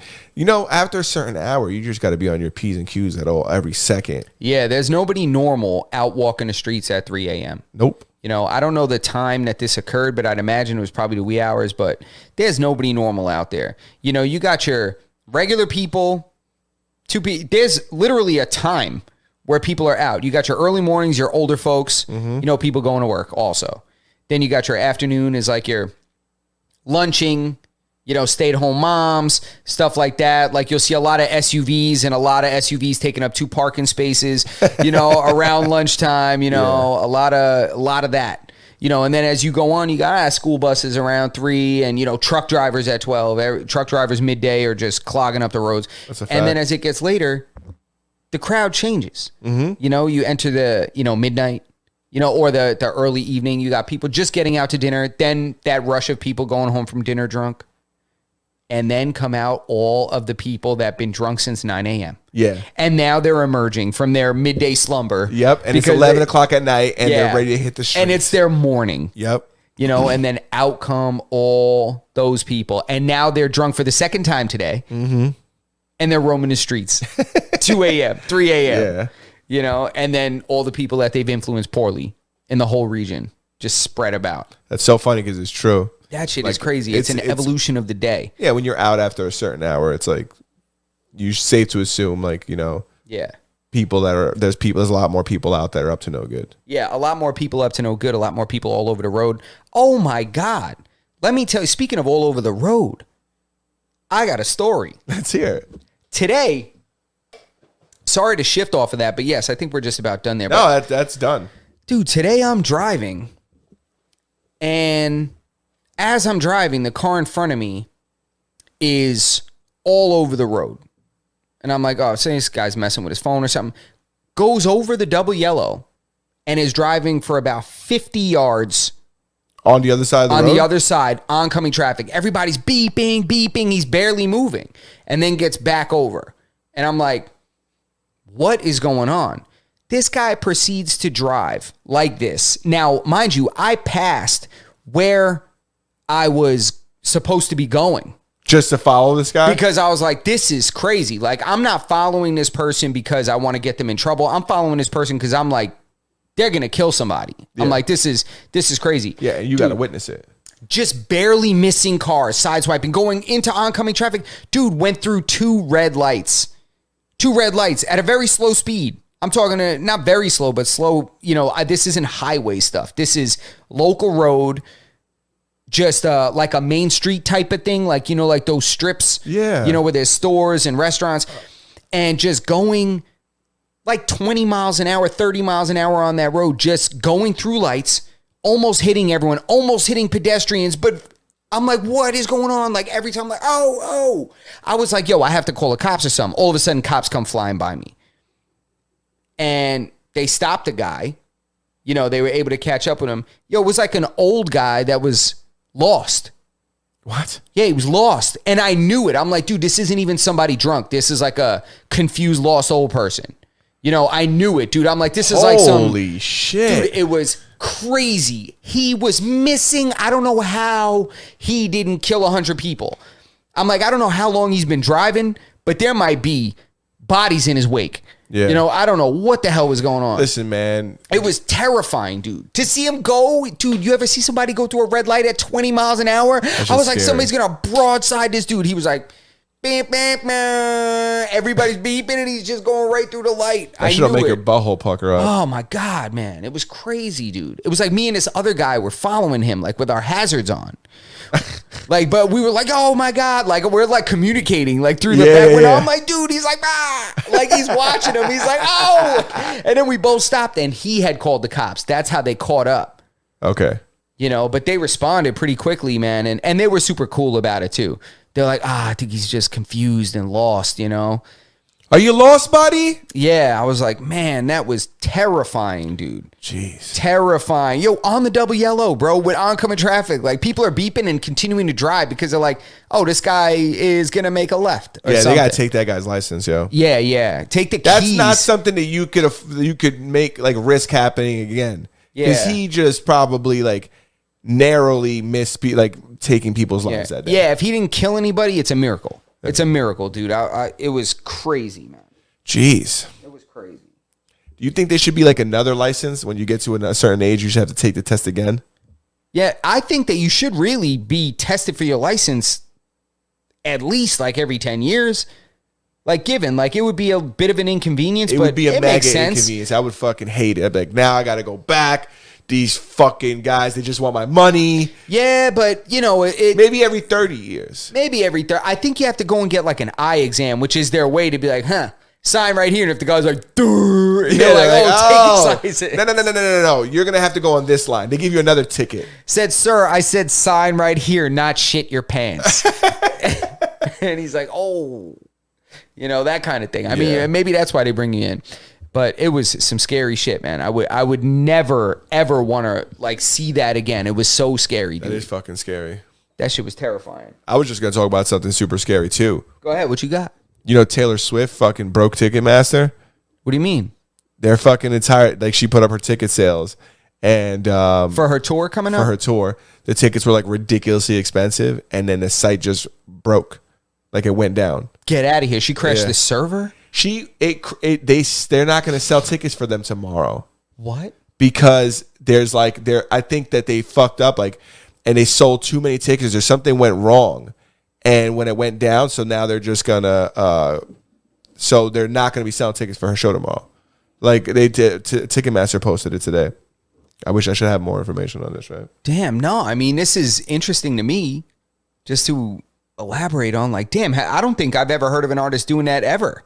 after a certain hour, you just got to be on your P's and Q's every second. Yeah, there's nobody normal out walking the streets at 3 a.m. Nope. I don't know the time that this occurred, but I'd imagine it was probably the wee hours, but there's nobody normal out there. You got your regular people, there's literally a time where people are out. You got your early mornings, your older folks, people going to work also. Then you got your afternoon is like your lunching, stay-at-home moms, stuff like that. Like you'll see a lot of SUVs and a lot of SUVs taking up 2 parking spaces, around lunchtime, a lot of that. And then as you go on, you got school buses around 3 and, truck drivers at 12. Truck drivers midday are just clogging up the roads. That's a fact. And then as it gets later, the crowd changes. You enter the, midnight, or the early evening. You got people just getting out to dinner. Then that rush of people going home from dinner drunk. And then come out all of the people that have been drunk since 9 a.m. Yeah. And now they're emerging from their midday slumber. Yep. And it's 11 o'clock at night and they're ready to hit the streets. And it's their morning. Yep. And then out come all those people. And now they're drunk for the second time today. And they're roaming the streets. 2 a.m., 3 a.m. Yeah. And then all the people that they've influenced poorly in the whole region just spread about. That's so funny because it's true. That shit is crazy. It's an evolution of the day. Yeah, when you're out after a certain hour, it's like you're safe to assume, Yeah. there's a lot more people out there up to no good. Yeah, a lot more people up to no good, a lot more people all over the road. Oh my God. Let me tell you, speaking of all over the road, I got a story. Let's hear it. Today, sorry to shift off of that, but yes, I think we're just about done there. No, that's done. Dude, today I'm driving, and as I'm driving, the car in front of me is all over the road. And I'm like, oh, say this guy's messing with his phone or something. Goes over the double yellow and is driving for about 50 yards. On the other side of the road? On the other side, oncoming traffic. Everybody's beeping, beeping. He's barely moving. And then gets back over. And I'm like, what is going on? This guy proceeds to drive like this. Now, mind you, I passed where I was supposed to be going. Just to follow this guy? Because I was like, this is crazy. Like, I'm not following this person because I want to get them in trouble. I'm following this person because I'm like, they're going to kill somebody. Yeah. I'm like, this is crazy. Yeah, and you got to witness it. Just barely missing cars, sideswiping, going into oncoming traffic. Dude went through 2 red lights. 2 red lights at a very slow speed. I'm talking not very slow, but slow. You know, this isn't highway stuff. This is local road, just like a main street type of thing. Like, you know, like those strips, yeah, you know, where there's stores and restaurants, and just going like 20 miles an hour, 30 miles an hour on that road, just going through lights, almost hitting everyone, almost hitting pedestrians. But I'm like, what is going on? Like every time I'm like, oh, I was like, yo, I have to call the cops or something. All of a sudden cops come flying by me. And they stopped the guy. You know, they were able to catch up with him. Yo, it was like an old guy that was lost. What? Yeah, he was lost. And I knew it. I'm like, dude, this isn't even somebody drunk. This is like a confused, lost old person. You know, I knew it, dude. I'm like, this is like some... Holy shit. Dude, it was crazy. He was missing. I don't know how he didn't kill 100 people. I'm like, I don't know how long he's been driving, but there might be bodies in his wake. Yeah. You know, I don't know what the hell was going on. Listen, man. It was terrifying, dude. To see him go, dude, you ever see somebody go through a red light at 20 miles an hour? I was like, somebody's going to broadside this dude. He was like, beep, beep, beep. Everybody's beeping and he's just going right through the light. That should make your butthole pucker up. Oh, my God, man. It was crazy, dude. It was like me and this other guy were following him, like with our hazards on. Like, but we were like, oh my God, like we're like communicating like through the back window. I'm like, dude, he's like, ah, like he's watching him. He's like, oh, and then we both stopped and he had called the cops. That's how they caught up. Okay. You know, but they responded pretty quickly, man. And they were super cool about it too. They're like, I think he's just confused and lost, you know? Are you lost, buddy? Yeah, I was like, man, that was terrifying, dude. Jeez. Terrifying. Yo, on the double yellow, bro, with oncoming traffic. Like, people are beeping and continuing to drive because they're like, oh, this guy is going to make a left or something. They got to take that guy's license, yo. Yeah. Take the keys. That's not something that you could make, like, risk happening again. Yeah. Because he just probably, like, narrowly missed, like, taking people's lives that day. Yeah, if he didn't kill anybody, it's a miracle. It's a miracle, dude. It was crazy, man. Jeez. It was crazy. Do you think there should be like another license when you get to a certain age? You should have to take the test again? Yeah, I think that you should really be tested for your license at least like every 10 years. Like given, like it would be a bit of an inconvenience, but would be a mega inconvenience. I would fucking hate it. I'd be like, now I got to go back. These fucking guys, they just want my money. Yeah, but you know, maybe every 30 years. Maybe every 30. I think you have to go and get like an eye exam, which is their way to be like, sign right here. And if the guy's like, take license. No. You're going to have to go on this line. They give you another ticket. Said, sir, I said sign right here, not shit your pants. And he's like, oh, you know, that kind of thing. I mean, maybe that's why they bring you in. But it was some scary shit, man. I would never, ever want to like see that again. It was so scary, dude. That is fucking scary. That shit was terrifying. I was just going to talk about something super scary, too. Go ahead. What you got? You know Taylor Swift fucking broke Ticketmaster? What do you mean? They're fucking entire, like she put up her ticket sales. And for her tour coming up? For her tour. The tickets were like ridiculously expensive. And then the site just broke. Like it went down. Get out of here. She crashed the server? They're not going to sell tickets for them tomorrow. What? Because I think that they fucked up and they sold too many tickets or something went wrong, and when it went down, so now they're just gonna So they're not going to be selling tickets for her show tomorrow. Like they did, Ticketmaster posted it today. I wish I should have more information on this, right? Damn, no. I mean, this is interesting to me. Just to elaborate on, like, damn, I don't think I've ever heard of an artist doing that ever.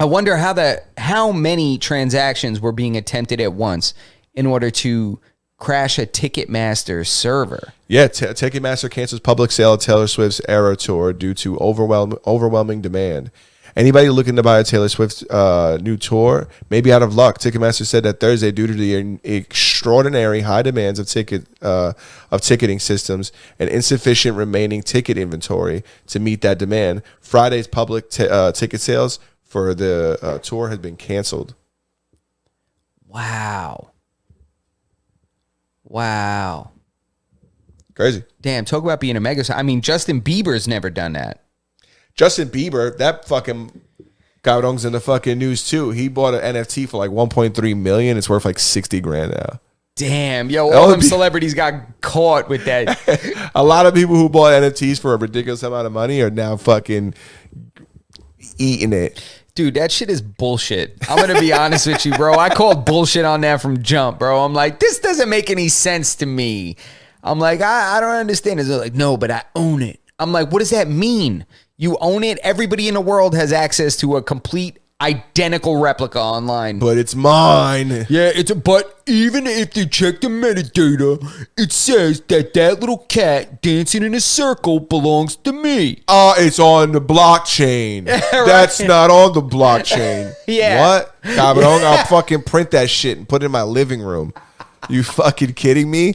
I wonder how many transactions were being attempted at once in order to crash a Ticketmaster server. Yeah, Ticketmaster cancels public sale of Taylor Swift's Era Tour due to overwhelming demand. Anybody looking to buy a Taylor Swift new tour may be out of luck. Ticketmaster said that Thursday, due to the extraordinary high demands of ticketing systems and insufficient remaining ticket inventory to meet that demand, Friday's public ticket sales for the tour had been canceled. Wow. Crazy. Damn, talk about being a megastar. I mean, Justin Bieber's never done that. Justin Bieber, that fucking Gaurong's in the fucking news too. He bought an NFT for like 1.3 million. It's worth like 60 grand now. Damn, yo, all them celebrities got caught with that. A lot of people who bought NFTs for a ridiculous amount of money are now fucking eating it. Dude, that shit is bullshit. I'm going to be honest with you, bro. I called bullshit on that from jump, bro. I'm like, this doesn't make any sense to me. I'm like, I don't understand. They're like, no, but I own it. I'm like, what does that mean? You own it? Everybody in the world has access to a complete identical replica online. But it's mine. Yeah, but even if you check the metadata, it says that little cat dancing in a circle belongs to me. It's on the blockchain. Right. That's not on the blockchain. Yeah. What? Cabrón, I'll fucking print that shit and put it in my living room. You fucking kidding me?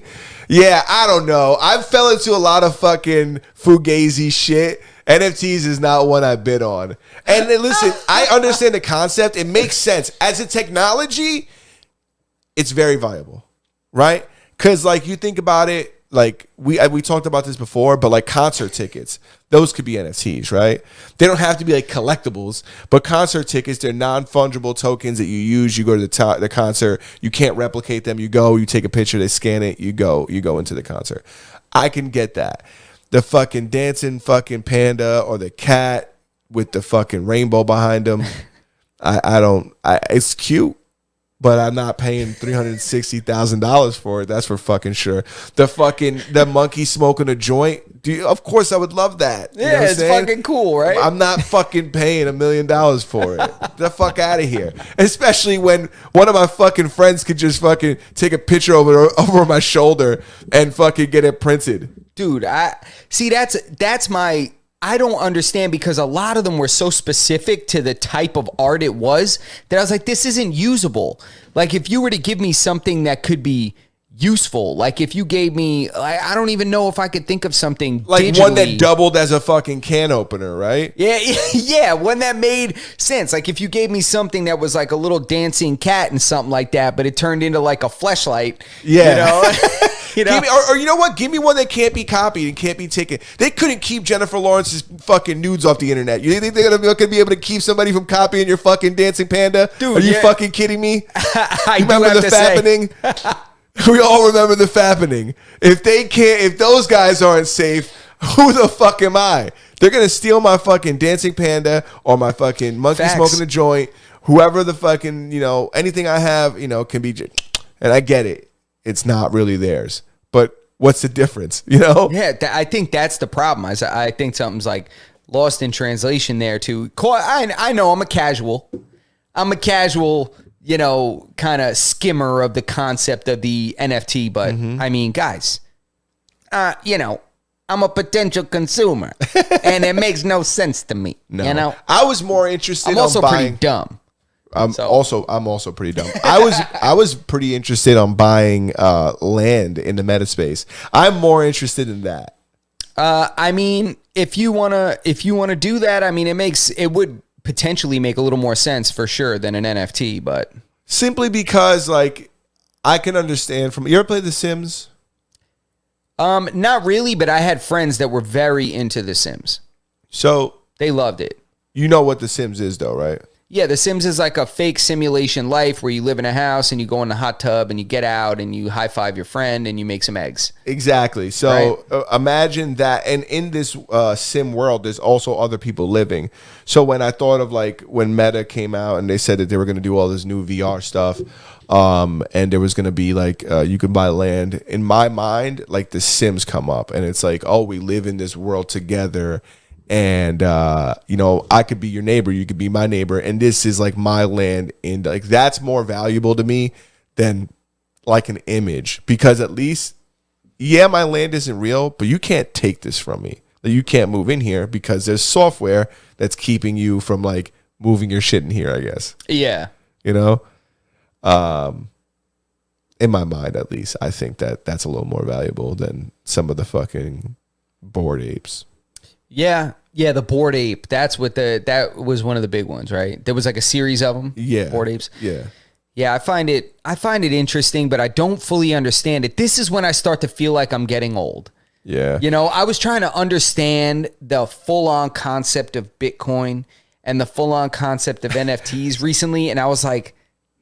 Yeah, I don't know. I fell into a lot of fucking fugazi shit. NFTs is not one I bid on. And then listen, I understand the concept. It makes sense. As a technology, it's very viable, right? Because like you think about it, like we talked about this before, but like concert tickets, those could be NFTs, right? They don't have to be like collectibles, but concert tickets, they're non-fungible tokens that you use. You go to the concert, you can't replicate them. You go, you take a picture, they scan it, you go into the concert. I can get that. The fucking dancing fucking panda or the cat with the fucking rainbow behind them. It's cute, but I'm not paying $360,000 for it. That's for fucking sure. The monkey smoking a joint. Of course I would love that. Yeah, you know it's fucking cool, right? I'm not fucking paying $1 million for it. Get the fuck out of here. Especially when one of my fucking friends could just fucking take a picture over my shoulder and fucking get it printed. Dude, that's my... I don't understand because a lot of them were so specific to the type of art it was that I was like, this isn't usable. Like if you were to give me something that could be useful, like if you gave me, I don't even know if I could think of something like digitally. One that doubled as a fucking can opener, right? Yeah, one that made sense. Like if you gave me something that was like a little dancing cat and something like that, but it turned into like a fleshlight. Yeah. You know? You know? Or you know what? Give me one that can't be copied and can't be taken. They couldn't keep Jennifer Lawrence's fucking nudes off the internet. You think they're gonna be able to keep somebody from copying your fucking dancing panda? Dude, are you fucking kidding me? I remember the fappening? We all remember the fappening. If those guys aren't safe, who the fuck am I? They're gonna steal my fucking dancing panda or my fucking monkey smoking a joint. Whoever the fucking anything I have can be. And I get it. It's not really theirs, but what's the difference? Yeah, I think that's the problem. I think something's like lost in translation there too. I know I'm a casual, kind of skimmer of the concept of the NFT, but I mean, guys, I'm a potential consumer, and it makes no sense to me. No. I was more interested. I'm also pretty dumb. I'm also pretty dumb. I was pretty interested on buying land in the Metaspace. I'm more interested in that. I mean, if you wanna do that, I mean, it would potentially make a little more sense for sure than an NFT, but simply because like I can understand from. You ever played The Sims? Not really, but I had friends that were very into The Sims. So they loved it. You know what The Sims is, though, right? Yeah, The Sims is like a fake simulation life where you live in a house and you go in the hot tub and you get out and you high five your friend and you make some eggs. Exactly. So imagine that. And in this sim world, there's also other people living. So when I thought of like when Meta came out and they said that they were going to do all this new VR stuff, and there was going to be like you can buy land. In my mind, like The Sims come up and it's like, oh, we live in this world together. And, you know, I could be your neighbor. You could be my neighbor. And this is like my land. And like, that's more valuable to me than like an image, because at least, yeah, my land isn't real, but you can't take this from me. You can't move in here because there's software that's keeping you from like moving your shit in here, I guess. Yeah. You know, in my mind, at least, I think that that's a little more valuable than some of the fucking Bored Apes. Yeah. Yeah, the Bored Ape. That was one of the big ones, right? There was like a series of them. Yeah. Bored Apes. Yeah. Yeah, I find it interesting, but I don't fully understand it. This is when I start to feel like I'm getting old. Yeah. You know, I was trying to understand the full-on concept of Bitcoin and the full-on concept of NFTs recently, and I was like,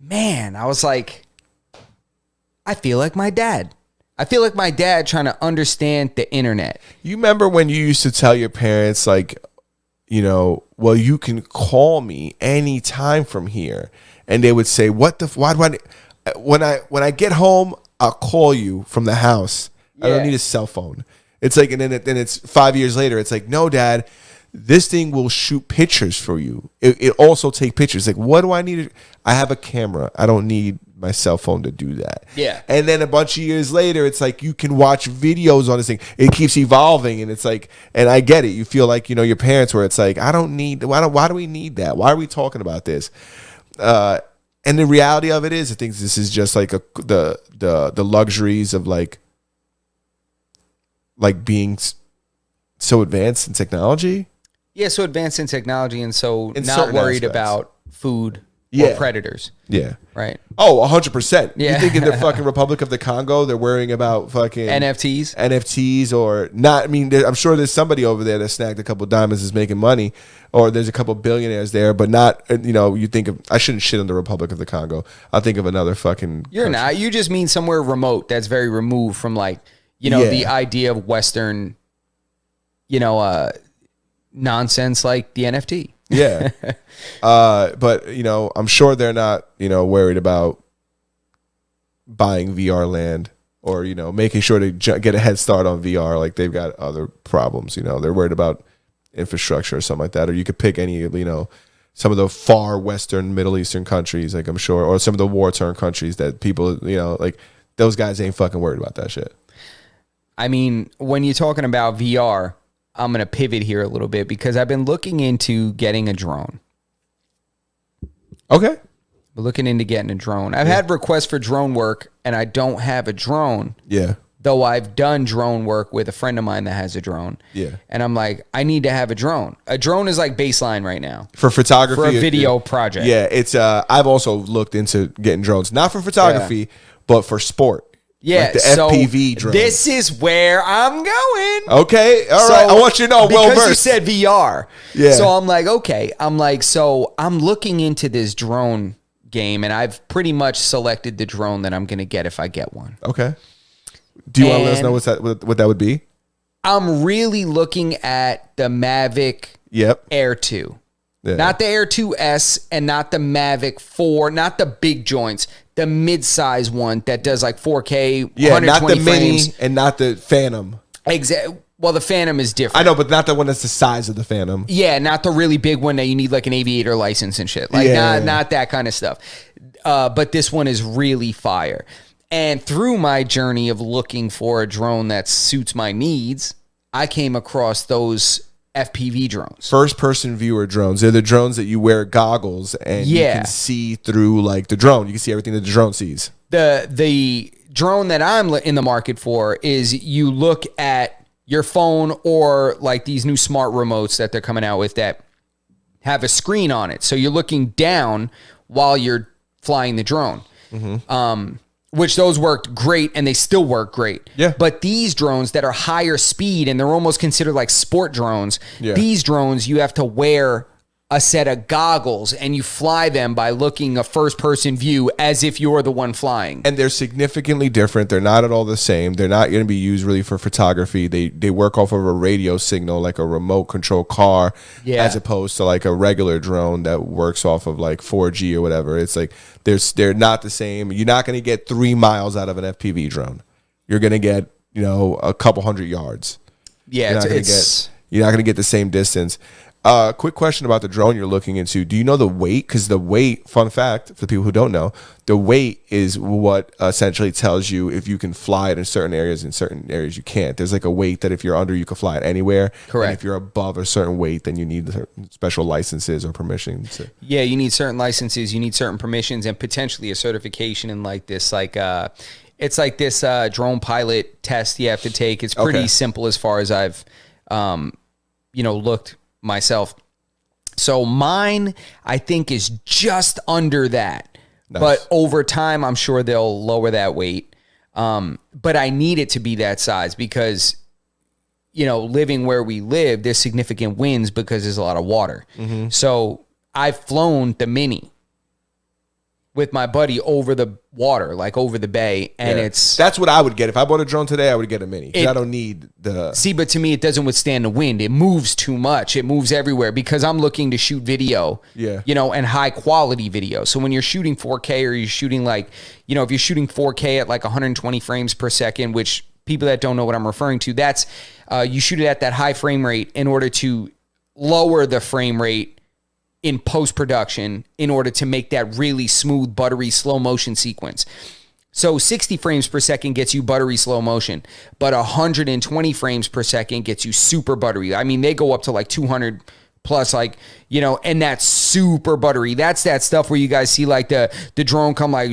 I feel like my dad. I feel like my dad trying to understand the internet. You remember when you used to tell your parents, like, you know, well, you can call me anytime from here, and they would say, why do I? When I get home, I'll call you from the house. Yeah. I don't need a cell phone. It's like, and then it's 5 years later. It's like, no, Dad, this thing will shoot pictures for you. It also take pictures. Like, what do I need? I have a camera. I don't need my cell phone to do that. Yeah. And then a bunch of years later, it's like you can watch videos on this thing. It keeps evolving, and it's like, and I get it. You feel like, you know, your parents, where it's like, I don't need. Why do we need that? Why are we talking about this? And the reality of it is, I think this is just like the luxuries of like being so advanced in technology. Yeah, so advanced in technology and so in not worried about food or predators. Yeah. Right. Oh, 100%. Yeah. You think in the fucking Republic of the Congo, they're worrying about fucking NFTs or not? I mean, I'm sure there's somebody over there that snagged a couple diamonds is making money, or there's a couple billionaires there, but not, you know, you think of, I shouldn't shit on the Republic of the Congo. I'll think of another fucking You're country. Not. You just mean somewhere remote that's very removed from like, you know, the idea of Western, you know, nonsense like the NFT. Yeah. But, you know, I'm sure they're not, you know, worried about buying VR land or, you know, making sure to get a head start on VR. Like they've got other problems, you know, they're worried about infrastructure or something like that. Or you could pick any, you know, some of the far Western Middle Eastern countries, like I'm sure, or some of the war-torn countries that people, you know, like those guys ain't fucking worried about that shit. I mean, when you're talking about VR, I'm going to pivot here a little bit because I've been looking into getting a drone. Okay. We're looking into getting a drone. I've had requests for drone work, and I don't have a drone. Yeah. Though I've done drone work with a friend of mine that has a drone. Yeah. And I'm like, I need to have a drone. A drone is like baseline right now. For photography. For a video project. Yeah. It's, I've also looked into getting drones, not for photography, but for sport. Yeah, like the FPV drone. This is where I'm going. Okay, all right. I want you to know well because you said VR. Yeah. So I'm like, okay. So I'm looking into this drone game, and I've pretty much selected the drone that I'm going to get if I get one. Okay. Do you want to let us know what that would be? I'm really looking at the Mavic Air 2. Yeah. Not the Air 2S and not the Mavic 4, not the big joints. The mid-size one that does like 4K, 120 not the frames. Mini and not the Phantom. Exactly. Well, the Phantom is different. I know, but not the one that's the size of the Phantom. Yeah, not the really big one that you need like an aviator license and shit. Like not that kind of stuff. But this one is really fire. And through my journey of looking for a drone that suits my needs, I came across those FPV drones. First-person viewer drones. They're the drones that you wear goggles and you can see through like the drone. You can see everything that the drone sees. The drone that I'm in the market for is you look at your phone or like these new smart remotes that they're coming out with that have a screen on it. So you're looking down while you're flying the drone. Mm-hmm. Which those worked great and they still work great. Yeah. But these drones that are higher speed and they're almost considered like sport drones, these drones you have to wear a set of goggles and you fly them by looking a first-person view as if you're the one flying. And they're significantly different. They're not at all the same. They're not going to be used really for photography. They work off of a radio signal, like a remote control car, as opposed to like a regular drone that works off of like 4G or whatever. It's like they're not the same. You're not going to get 3 miles out of an FPV drone. You're going to get, a couple hundred yards. Yeah, you're not going to get the same distance. Quick question about the drone you're looking into. Do you know the weight? Because the weight, fun fact for the people who don't know, the weight is what essentially tells you if you can fly it in certain areas you can't. There's like a weight that if you're under, you can fly it anywhere. Correct. And if you're above a certain weight, then you need special licenses or permissions. Yeah, you need certain licenses, you need certain permissions, and potentially a certification in like this, it's like this drone pilot test you have to take. It's pretty simple as far as I've, looked myself. So mine, I think, is just under that. Nice. But over time, I'm sure they'll lower that weight. But I need it to be that size because, living where we live, there's significant winds because there's a lot of water. Mm-hmm. So I've flown the Mini with my buddy over the water, like over the bay, and that's what I would get if I bought a drone today. I would get a Mini because I don't need the. See, but to me, it doesn't withstand the wind. It moves too much. It moves everywhere because I'm looking to shoot video. Yeah. And high quality video. So when you're shooting 4K or you're shooting if you're shooting 4K at like 120 frames per second, which people that don't know what I'm referring to, that's you shoot it at that high frame rate in order to lower the frame rate in post-production in order to make that really smooth, buttery, slow motion sequence. So 60 frames per second gets you buttery slow motion, but 120 frames per second gets you super buttery. I mean, they go up to like 200 plus, and that's super buttery. That's that stuff where you guys see like the drone come like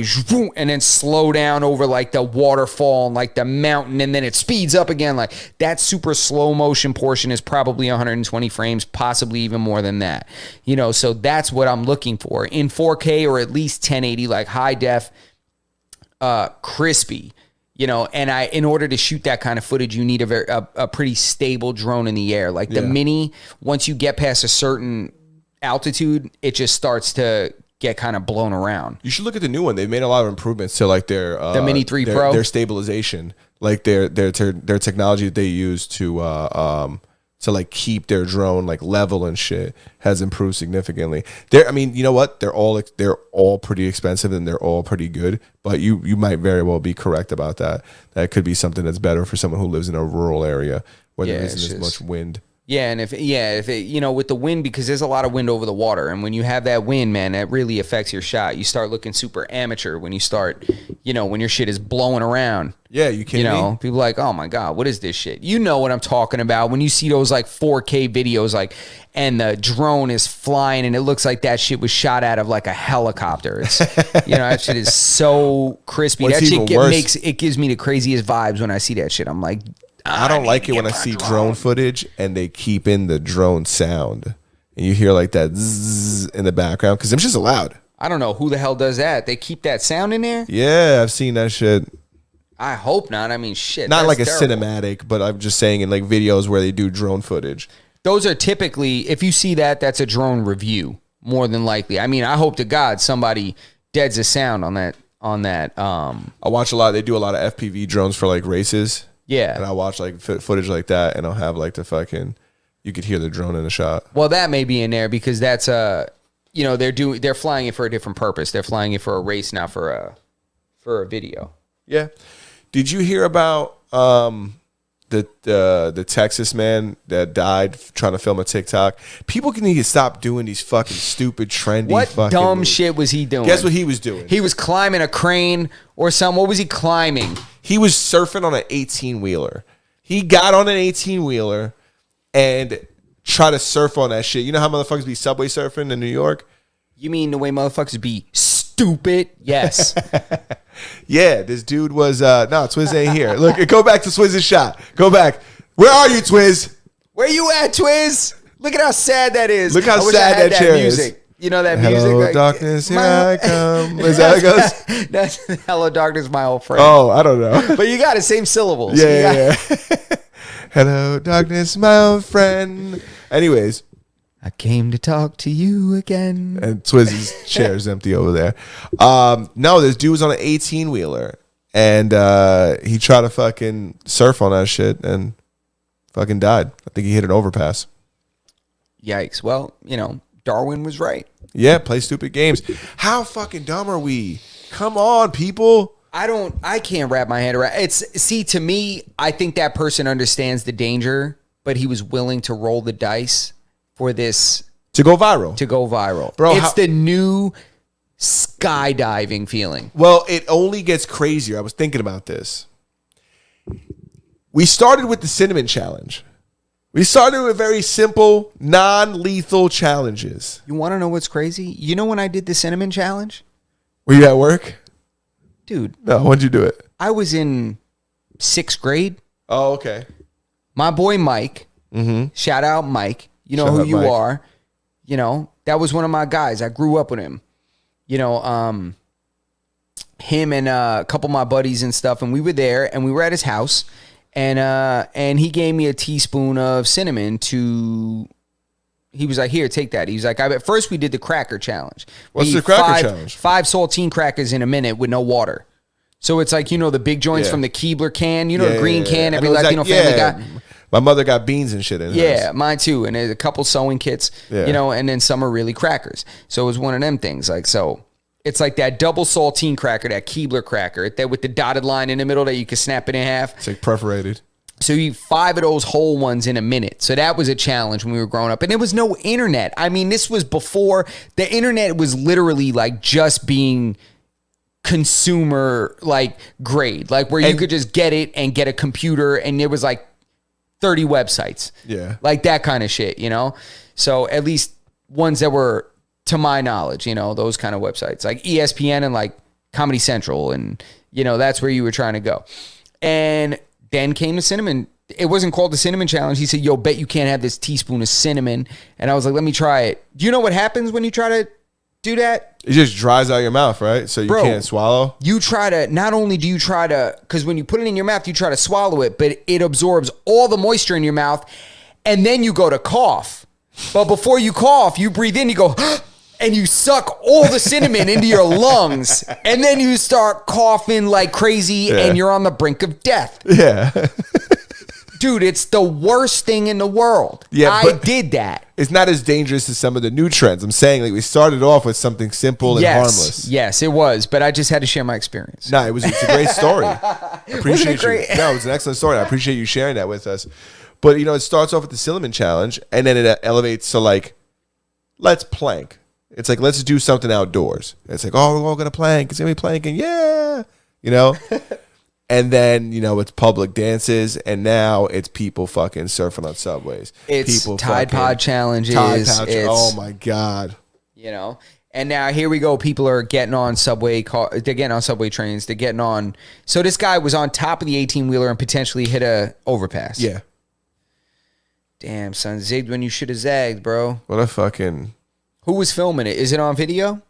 and then slow down over like the waterfall and like the mountain, and then it speeds up again. Like that super slow motion portion is probably 120 frames, possibly even more than that. So that's what I'm looking for in 4K or at least 1080, like high def, crispy. And in order to shoot that kind of footage, you need a pretty stable drone in the air. Like the Mini, once you get past a certain altitude, it just starts to get kind of blown around. You should look at the new one. They've made a lot of improvements to like the Mini 3 Pro, their stabilization, like their technology that they use to like keep their drone like level and shit has improved significantly. You know what? They're all pretty expensive and they're all pretty good, but you might very well be correct about that. That could be something that's better for someone who lives in a rural area where there isn't as much wind. Yeah, and if it, with the wind, because there's a lot of wind over the water, and when you have that wind, man, that really affects your shot. You start looking super amateur when you start, when your shit is blowing around. Yeah, you kidding me? People are like, oh my God, what is this shit? You know what I'm talking about. When you see those like 4K videos, like, and the drone is flying and it looks like that shit was shot out of like a helicopter. It's, that shit is so crispy. What's that shit gives me the craziest vibes when I see that shit. I'm like, I don't like it when I see drone footage and they keep in the drone sound and you hear like that zzz in the background because them shit's loud. I don't know who the hell does that. They keep that sound in there? Yeah, I've seen that shit. I hope not. I mean, shit. Not like terrible. A cinematic, but I'm just saying in like videos where they do drone footage. Those are typically, if you see that, that's a drone review, more than likely. I mean, I hope to God somebody deads a sound on that. I watch a lot. They do a lot of FPV drones for like races. Yeah. And I watch like footage like that, and I'll have like the fucking, you could hear the drone in the shot. Well, that may be in there because that's they're flying it for a different purpose. They're flying it for a race, not for a video. Yeah. Did you hear about the Texas man that died trying to film a TikTok? People need to stop doing these fucking stupid, trendy what dumb shit was he doing? Guess what he was doing? He was climbing a crane or something. What was he climbing? He was surfing on an 18-wheeler. He got on an 18-wheeler and tried to surf on that shit. You know how motherfuckers be subway surfing in New York? You mean the way motherfuckers be stupid? Yes. Yeah, this dude was no, Twiz ain't here. Look, go back to Twizz's shot. Go back. Where are you, Twiz? Where you at, Twiz? Look at how sad that is. Look how sad that chair music. is. You know that Hello, music? Hello, darkness, here I come. Is that how it goes? That's Hello, darkness, my old friend. Oh, I don't know. But you got it, same syllables. Yeah. Hello, darkness, my old friend. Anyways, I came to talk to you again. And Twizzy's chair is empty over there. No, this dude was on an 18-wheeler. And he tried to fucking surf on that shit and fucking died. I think he hit an overpass. Yikes. Well, Darwin was right. Yeah, play stupid games. How fucking dumb are we? Come on, people. I can't wrap my head around to me, I think that person understands the danger, but he was willing to roll the dice for this to go viral. Bro, it's the new skydiving feeling. Well, it only gets crazier. I was thinking about this. We started with the cinnamon challenge. We started with very simple, non-lethal challenges. You want to know what's crazy? You know when I did the cinnamon challenge? Were you at work? Dude. No, when'd you do it? I was in 6th grade. Oh, okay. My boy Mike. Mm-hmm. Shout out Mike. You know shout who you Mike. Are. That was one of my guys. I grew up with him. Him and a couple of my buddies and stuff, and we were there, and we were at his house, and he gave me a teaspoon of cinnamon to. He was like, "Here, take that." He was like, "At first we did the cracker challenge. What's the cracker challenge? 5 saltine crackers in a minute with no water. So it's like the big joints from the Keebler can, the green can. Every Latino family got. My mother got beans and shit in. Yeah, mine too. And there's a couple sewing kits, and then some are really crackers. So it was one of them things. Like so, it's like that double saltine cracker, that Keebler cracker, that with the dotted line in the middle that you can snap it in half. It's like perforated. So you eat 5 of those whole ones in a minute. So that was a challenge when we were growing up. And there was no internet. I mean, this was before the internet was literally like just being consumer like grade, like where you could just get it and get a computer and there was like 30 websites. Yeah. Like that kind of shit, So at least ones that were, to my knowledge, those kind of websites like ESPN and like Comedy Central. And, that's where you were trying to go. And then came the cinnamon. It wasn't called the cinnamon challenge. He said, "Yo, bet you can't have this teaspoon of cinnamon." And I was like, "Let me try it." Do you know what happens when you try to do that? It just dries out your mouth, right? So you can't swallow. You try to, not only do you try to, because when you put it in your mouth, you try to swallow it, but it absorbs all the moisture in your mouth. And then you go to cough. But before you cough, you breathe in, you go, and you suck all the cinnamon into your lungs. And then you start coughing like crazy and you're on the brink of death. Yeah. Dude, it's the worst thing in the world. Yeah, I did that. It's not as dangerous as some of the new trends. I'm saying we started off with something simple and harmless. Yes, it was. But I just had to share my experience. No, it's a great story. I appreciate you. No, it's an excellent story. I appreciate you sharing that with us. But, it starts off with the cinnamon challenge and then it elevates to let's plank. It's like, let's do something outdoors. And it's like, oh, we're all going to plank. It's going to be planking. Yeah. And then, it's public dances. And now it's people fucking surfing on subways. It's people Tide Pod challenges. Oh, my God. And now here we go. People are getting on subway. They're getting on subway trains. They're getting on. So this guy was on top of the 18-wheeler and potentially hit a overpass. Yeah. Damn, son. Zigged when you should have zagged, bro. What a fucking... Who was filming it? Is it on video?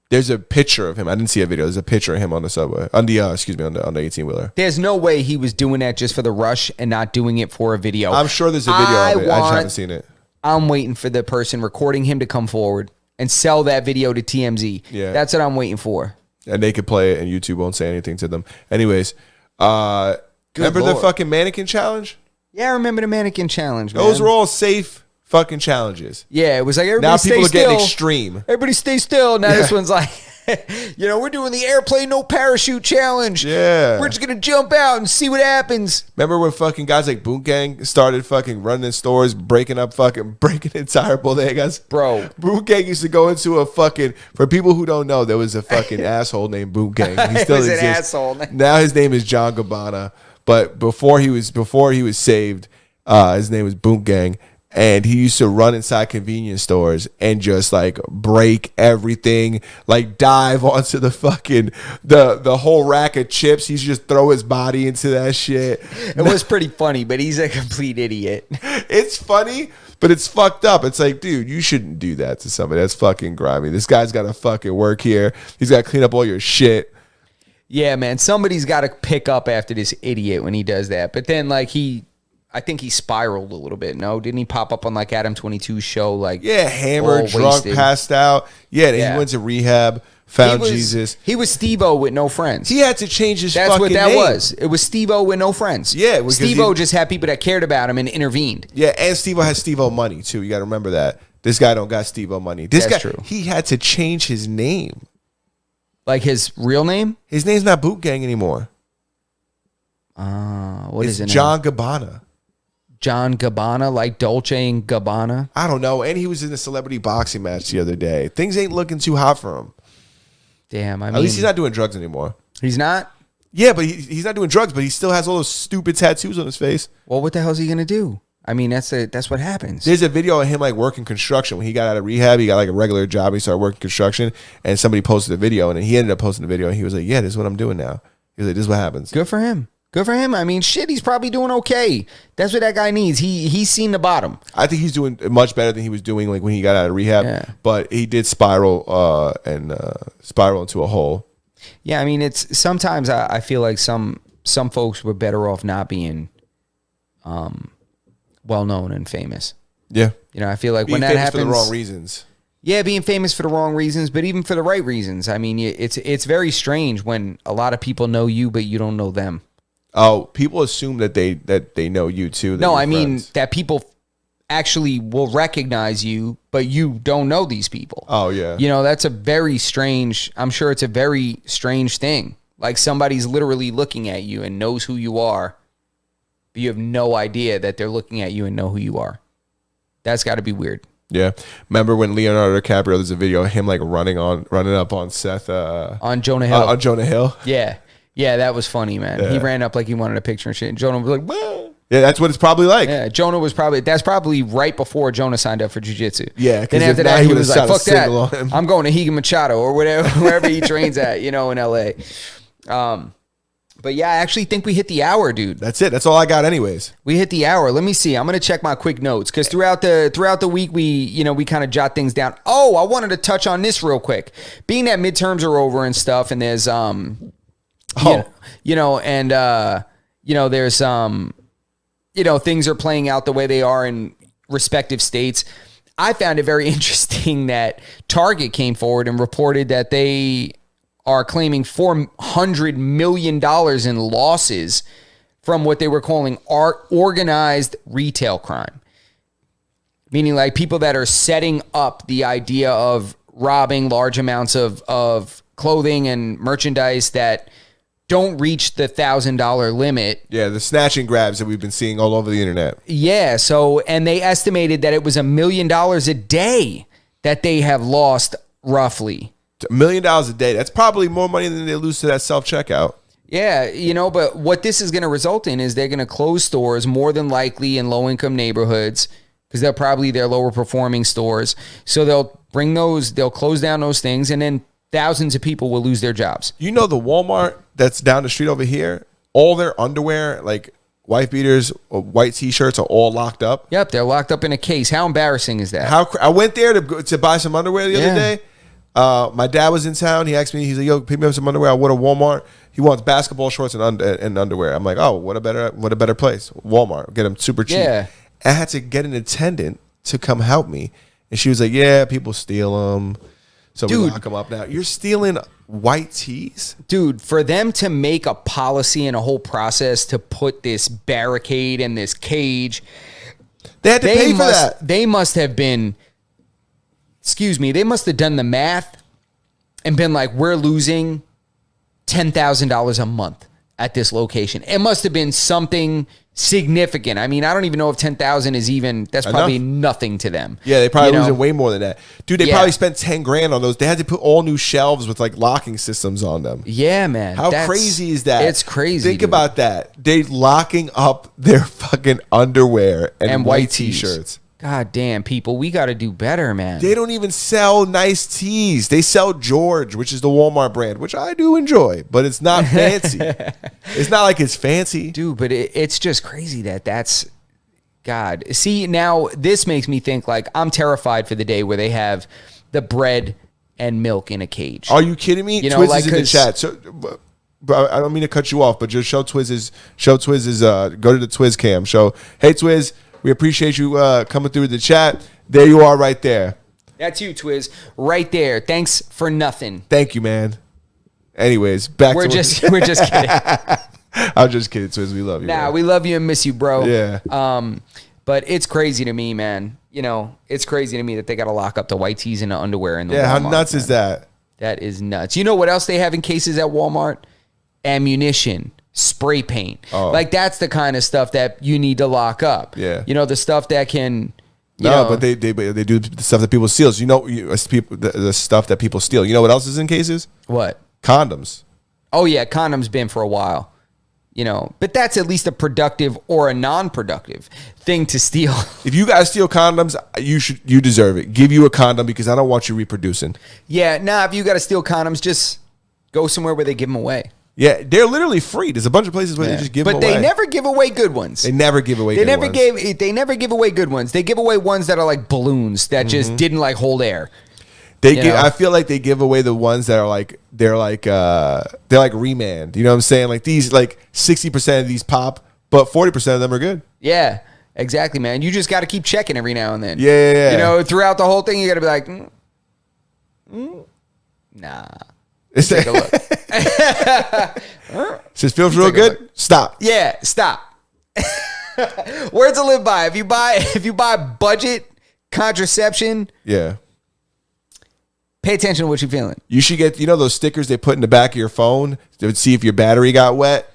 There's a picture of him. I didn't see a video. There's a picture of him on the subway. On the 18-wheeler. There's no way he was doing that just for the rush and not doing it for a video. I'm sure there's a video of it. I just haven't seen it. I'm waiting for the person recording him to come forward and sell that video to TMZ. Yeah. That's what I'm waiting for. And they could play it and YouTube won't say anything to them. Anyways, remember the fucking mannequin challenge? Yeah, I remember the mannequin challenge, man. Those were all safe fucking challenges. Yeah, it was like everybody stay still. Now people are getting extreme. Everybody stay still. Now this one's like, we're doing the airplane no parachute challenge. Yeah. We're just going to jump out and see what happens. Remember when fucking guys like Boot Gang started fucking running in stores, breaking entire bodegas? Bro. Boot Gang used to go into a fucking, for people who don't know, there was a fucking asshole named Boot Gang. He still was exists. An asshole. Now his name is John Gabbana. But before he was saved, his name was Boot Gang. And he used to run inside convenience stores and just break everything, dive onto the fucking the whole rack of chips. He's just throw his body into that shit. It was pretty funny, but he's a complete idiot. It's funny, but it's fucked up. It's like, dude, you shouldn't do that to somebody. That's fucking grimy. This guy's got to fucking work here. He's got to clean up all your shit. Yeah, man. Somebody's got to pick up after this idiot when he does that. But then, he I think he spiraled a little bit. No, didn't he pop up on like Adam 22's show? Like, yeah, hammered, drunk, passed out. Yeah, he went to rehab, found Jesus. He was Steve-O with no friends. He had to change his That's fucking what that name. was. It was Steve-O with no friends. Yeah, Steve-O just had people that cared about him and intervened. Yeah, and Steve-O has Steve-O money too. You got to remember that. This guy don't got Steve-O money. That's true. He had to change his name. Like his real name? His name's not Boot Gang anymore. What is it? John Gabbana. John Gabbana, like Dolce and Gabbana? I don't know. And he was in a celebrity boxing match the other day. Things ain't looking too hot for him. Damn, I mean, at least he's not doing drugs anymore. He's not? Yeah, but he's not doing drugs, but he still has all those stupid tattoos on his face. Well, what the hell is he going to do? I mean, that's what happens. There's a video of him like working construction. When he got out of rehab, he got like a regular job. He started working construction, and somebody posted a video, and then he ended up posting the video, and he was like, yeah, this is what I'm doing now. He was like, this is what happens. Good for him. Good for him. I mean, shit, he's probably doing okay. That's what that guy needs. He's seen the bottom. I think he's doing much better than he was doing like when he got out of rehab. Yeah. But he did spiral spiral into a hole. Yeah, I mean, it's sometimes I feel like some folks were better off not being well known and famous. Yeah. You know, I feel like being when that happens for the wrong reasons. Yeah, being famous for the wrong reasons, but even for the right reasons. I mean, it's very strange when a lot of people know you, but you don't know them. Oh, people assume that they know you too. No, I mean that people actually will recognize you, but you don't know these people. Oh, yeah. You know, that's a very strange, I'm sure it's a very strange thing. Like somebody's literally looking at you and knows who you are, but you have no idea that they're looking at you and know who you are. That's got to be weird. Yeah. Remember when Leonardo DiCaprio, there's a video of him like running up on Seth. On Jonah Hill. On Jonah Hill. Yeah. Yeah, that was funny, man. Yeah. He ran up like he wanted a picture and shit. And Jonah was like, "Whoa." Yeah, that's what it's probably like. Yeah, that's probably right before Jonah signed up for jiu-jitsu. Yeah, then after that, he was like, fuck that. I'm going to Higa Machado or whatever, wherever he trains at, you know, in LA. But yeah, I actually think we hit the hour, dude. That's it. That's all I got anyways. We hit the hour. Let me see. I'm going to check my quick notes because throughout the week, we kind of jot things down. Oh, I wanted to touch on this real quick. Being that midterms are over and stuff, and there's, there's things are playing out the way they are in respective states. I found it very interesting that Target came forward and reported that they are claiming $400 million in losses from what they were calling organized retail crime. Meaning like people that are setting up the idea of robbing large amounts of clothing and merchandise that don't reach the $1,000 limit. Yeah, the snatch and grabs that we've been seeing all over the internet. Yeah, and they estimated that it was $1 million a day that they have lost roughly. $1 million a day. That's probably more money than they lose to that self-checkout. Yeah, but what this is going to result in is they're going to close stores more than likely in low-income neighborhoods because they're probably their lower-performing stores. So they'll close down those things, and then thousands of people will lose their jobs. You know the Walmart that's down the street over here, all their underwear, like white beaters or white T-shirts, are all locked up? Yep, they're locked up in a case. How embarrassing is that? I went there to buy some underwear the other day. My dad was in town. He asked me, he's like, yo, pick me up some underwear. I went to Walmart. He wants basketball shorts and underwear. I'm like, oh, what a better place. Walmart. Get them super cheap. Yeah. I had to get an attendant to come help me. And she was like, yeah, people steal them. So we lock them up now. You're stealing white tees? Dude, for them to make a policy and a whole process to put this barricade and this cage, they had to pay for that. They must have been, they must have done the math and been like, we're losing $10,000 a month at this location. It must have been something significant. I mean, I don't even know if 10,000 is even, that's probably nothing to them. Yeah, they probably losing way more than that. Dude, they probably spent 10 grand on those. They had to put all new shelves with like locking systems on them. Yeah, man. How crazy is that? It's crazy. Think about that. They locking up their fucking underwear and white T-shirts. God damn, people, we got to do better, man. They don't even sell nice tees. They sell George, which is the Walmart brand, which I do enjoy, but it's not fancy. It's not like it's fancy. Dude, but it's just crazy that's... God. See, now this makes me think like I'm terrified for the day where they have the bread and milk in a cage. Are you kidding me? You know, Twizz like is in the chat. So, But I don't mean to cut you off, but just show Twiz go to the Twiz cam. Show, hey Twiz, we appreciate you coming through the chat. There you are, right there. That's you, Twiz, right there. Thanks for nothing. Thank you, man. Anyways, we're just kidding. I'm just kidding, Twiz. We love you. Nah, we love you and miss you, bro. Yeah. But it's crazy to me, man. You know, it's crazy to me that they got to lock up the white tees and the underwear in the Walmart. How nuts is that? That is nuts. You know what else they have in cases at Walmart? Ammunition, spray paint. Oh. Like, that's the kind of stuff that you need to lock up. Yeah. You know, the stuff that can... But they do the stuff that people steal. So the stuff that people steal. You know what else is in cases? What? Condoms. Oh, yeah, condoms been for a while. You know, but that's at least a productive or a non-productive thing to steal. If you guys steal condoms, you deserve it. Give you a condom because I don't want you reproducing. Yeah, if you got to steal condoms, just go somewhere where they give them away. Yeah, they're literally free. There's a bunch of places where they just give them away. But they never give away good ones. They never give away good ones. They never give away good ones. They give away ones that are like balloons that just didn't like hold air. I feel like they give away the ones that are like they're like remand. You know what I'm saying? Like these, like 60% of these pop, but 40% of them are good. Yeah, exactly, man. You just got to keep checking every now and then. Yeah. You know, throughout the whole thing, you got to be like, nah. Take a look. Says feels real good. Stop. Yeah, stop. Words to live by. If you buy budget contraception, yeah. Pay attention to what you're feeling. You should get, those stickers they put in the back of your phone to see if your battery got wet?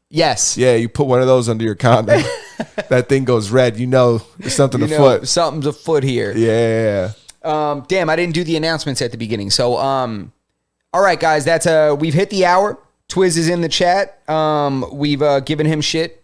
Yes. Yeah, you put one of those under your condom. That thing goes red. There's something afoot. Something's afoot here. Yeah. Damn, I didn't do the announcements at the beginning. So, all right, guys, that's we've hit the hour. Twiz is in the chat. We've given him shit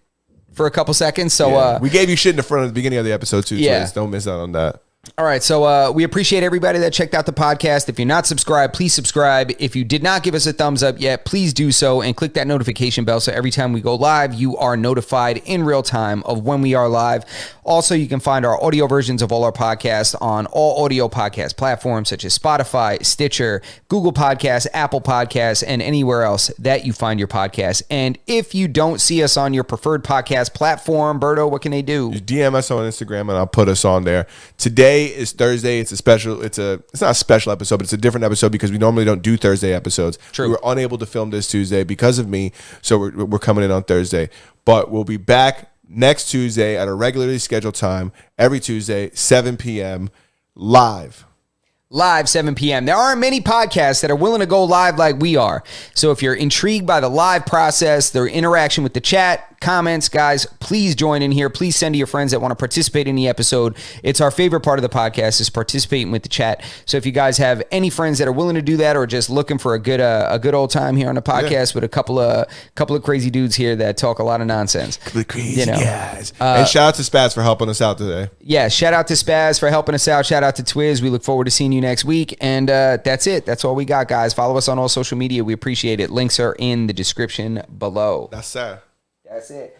for a couple seconds. So we gave you shit in the front of the beginning of the episode too, yeah. Twiz. Don't miss out on that. All right, so we appreciate everybody that checked out the podcast. If you're not subscribed, please subscribe. If you did not give us a thumbs up yet, please do so and click that notification bell so every time we go live, you are notified in real time of when we are live. Also, you can find our audio versions of all our podcasts on all audio podcast platforms such as Spotify, Stitcher, Google Podcasts, Apple Podcasts, and anywhere else that you find your podcasts. And if you don't see us on your preferred podcast platform, Berto, what can they do? You DM us on Instagram and I'll put us on there. Today is Thursday. It's not a special episode, but it's a different episode because we normally don't do Thursday episodes. True. We were unable to film this Tuesday because of me, so we're coming in on Thursday. But we'll be back next Tuesday at a regularly scheduled time, every Tuesday, 7 p.m. live. Live 7 p.m. There aren't many podcasts that are willing to go live like we are. So if you're intrigued by the live process, the interaction with the chat, comments, guys, please join in here. Please send to your friends that want to participate in the episode. It's our favorite part of the podcast is participating with the chat. So if you guys have any friends that are willing to do that or just looking for a good old time here on the podcast with a couple of crazy dudes here that talk a lot of nonsense. The crazy guys. And shout out to Spaz for helping us out today. Yeah, shout out to Spaz for helping us out. Shout out to Twiz. We look forward to seeing you next week. And that's it. That's all we got, guys. Follow us on all social media. We appreciate it. Links are in the description below. That's sad. That's it.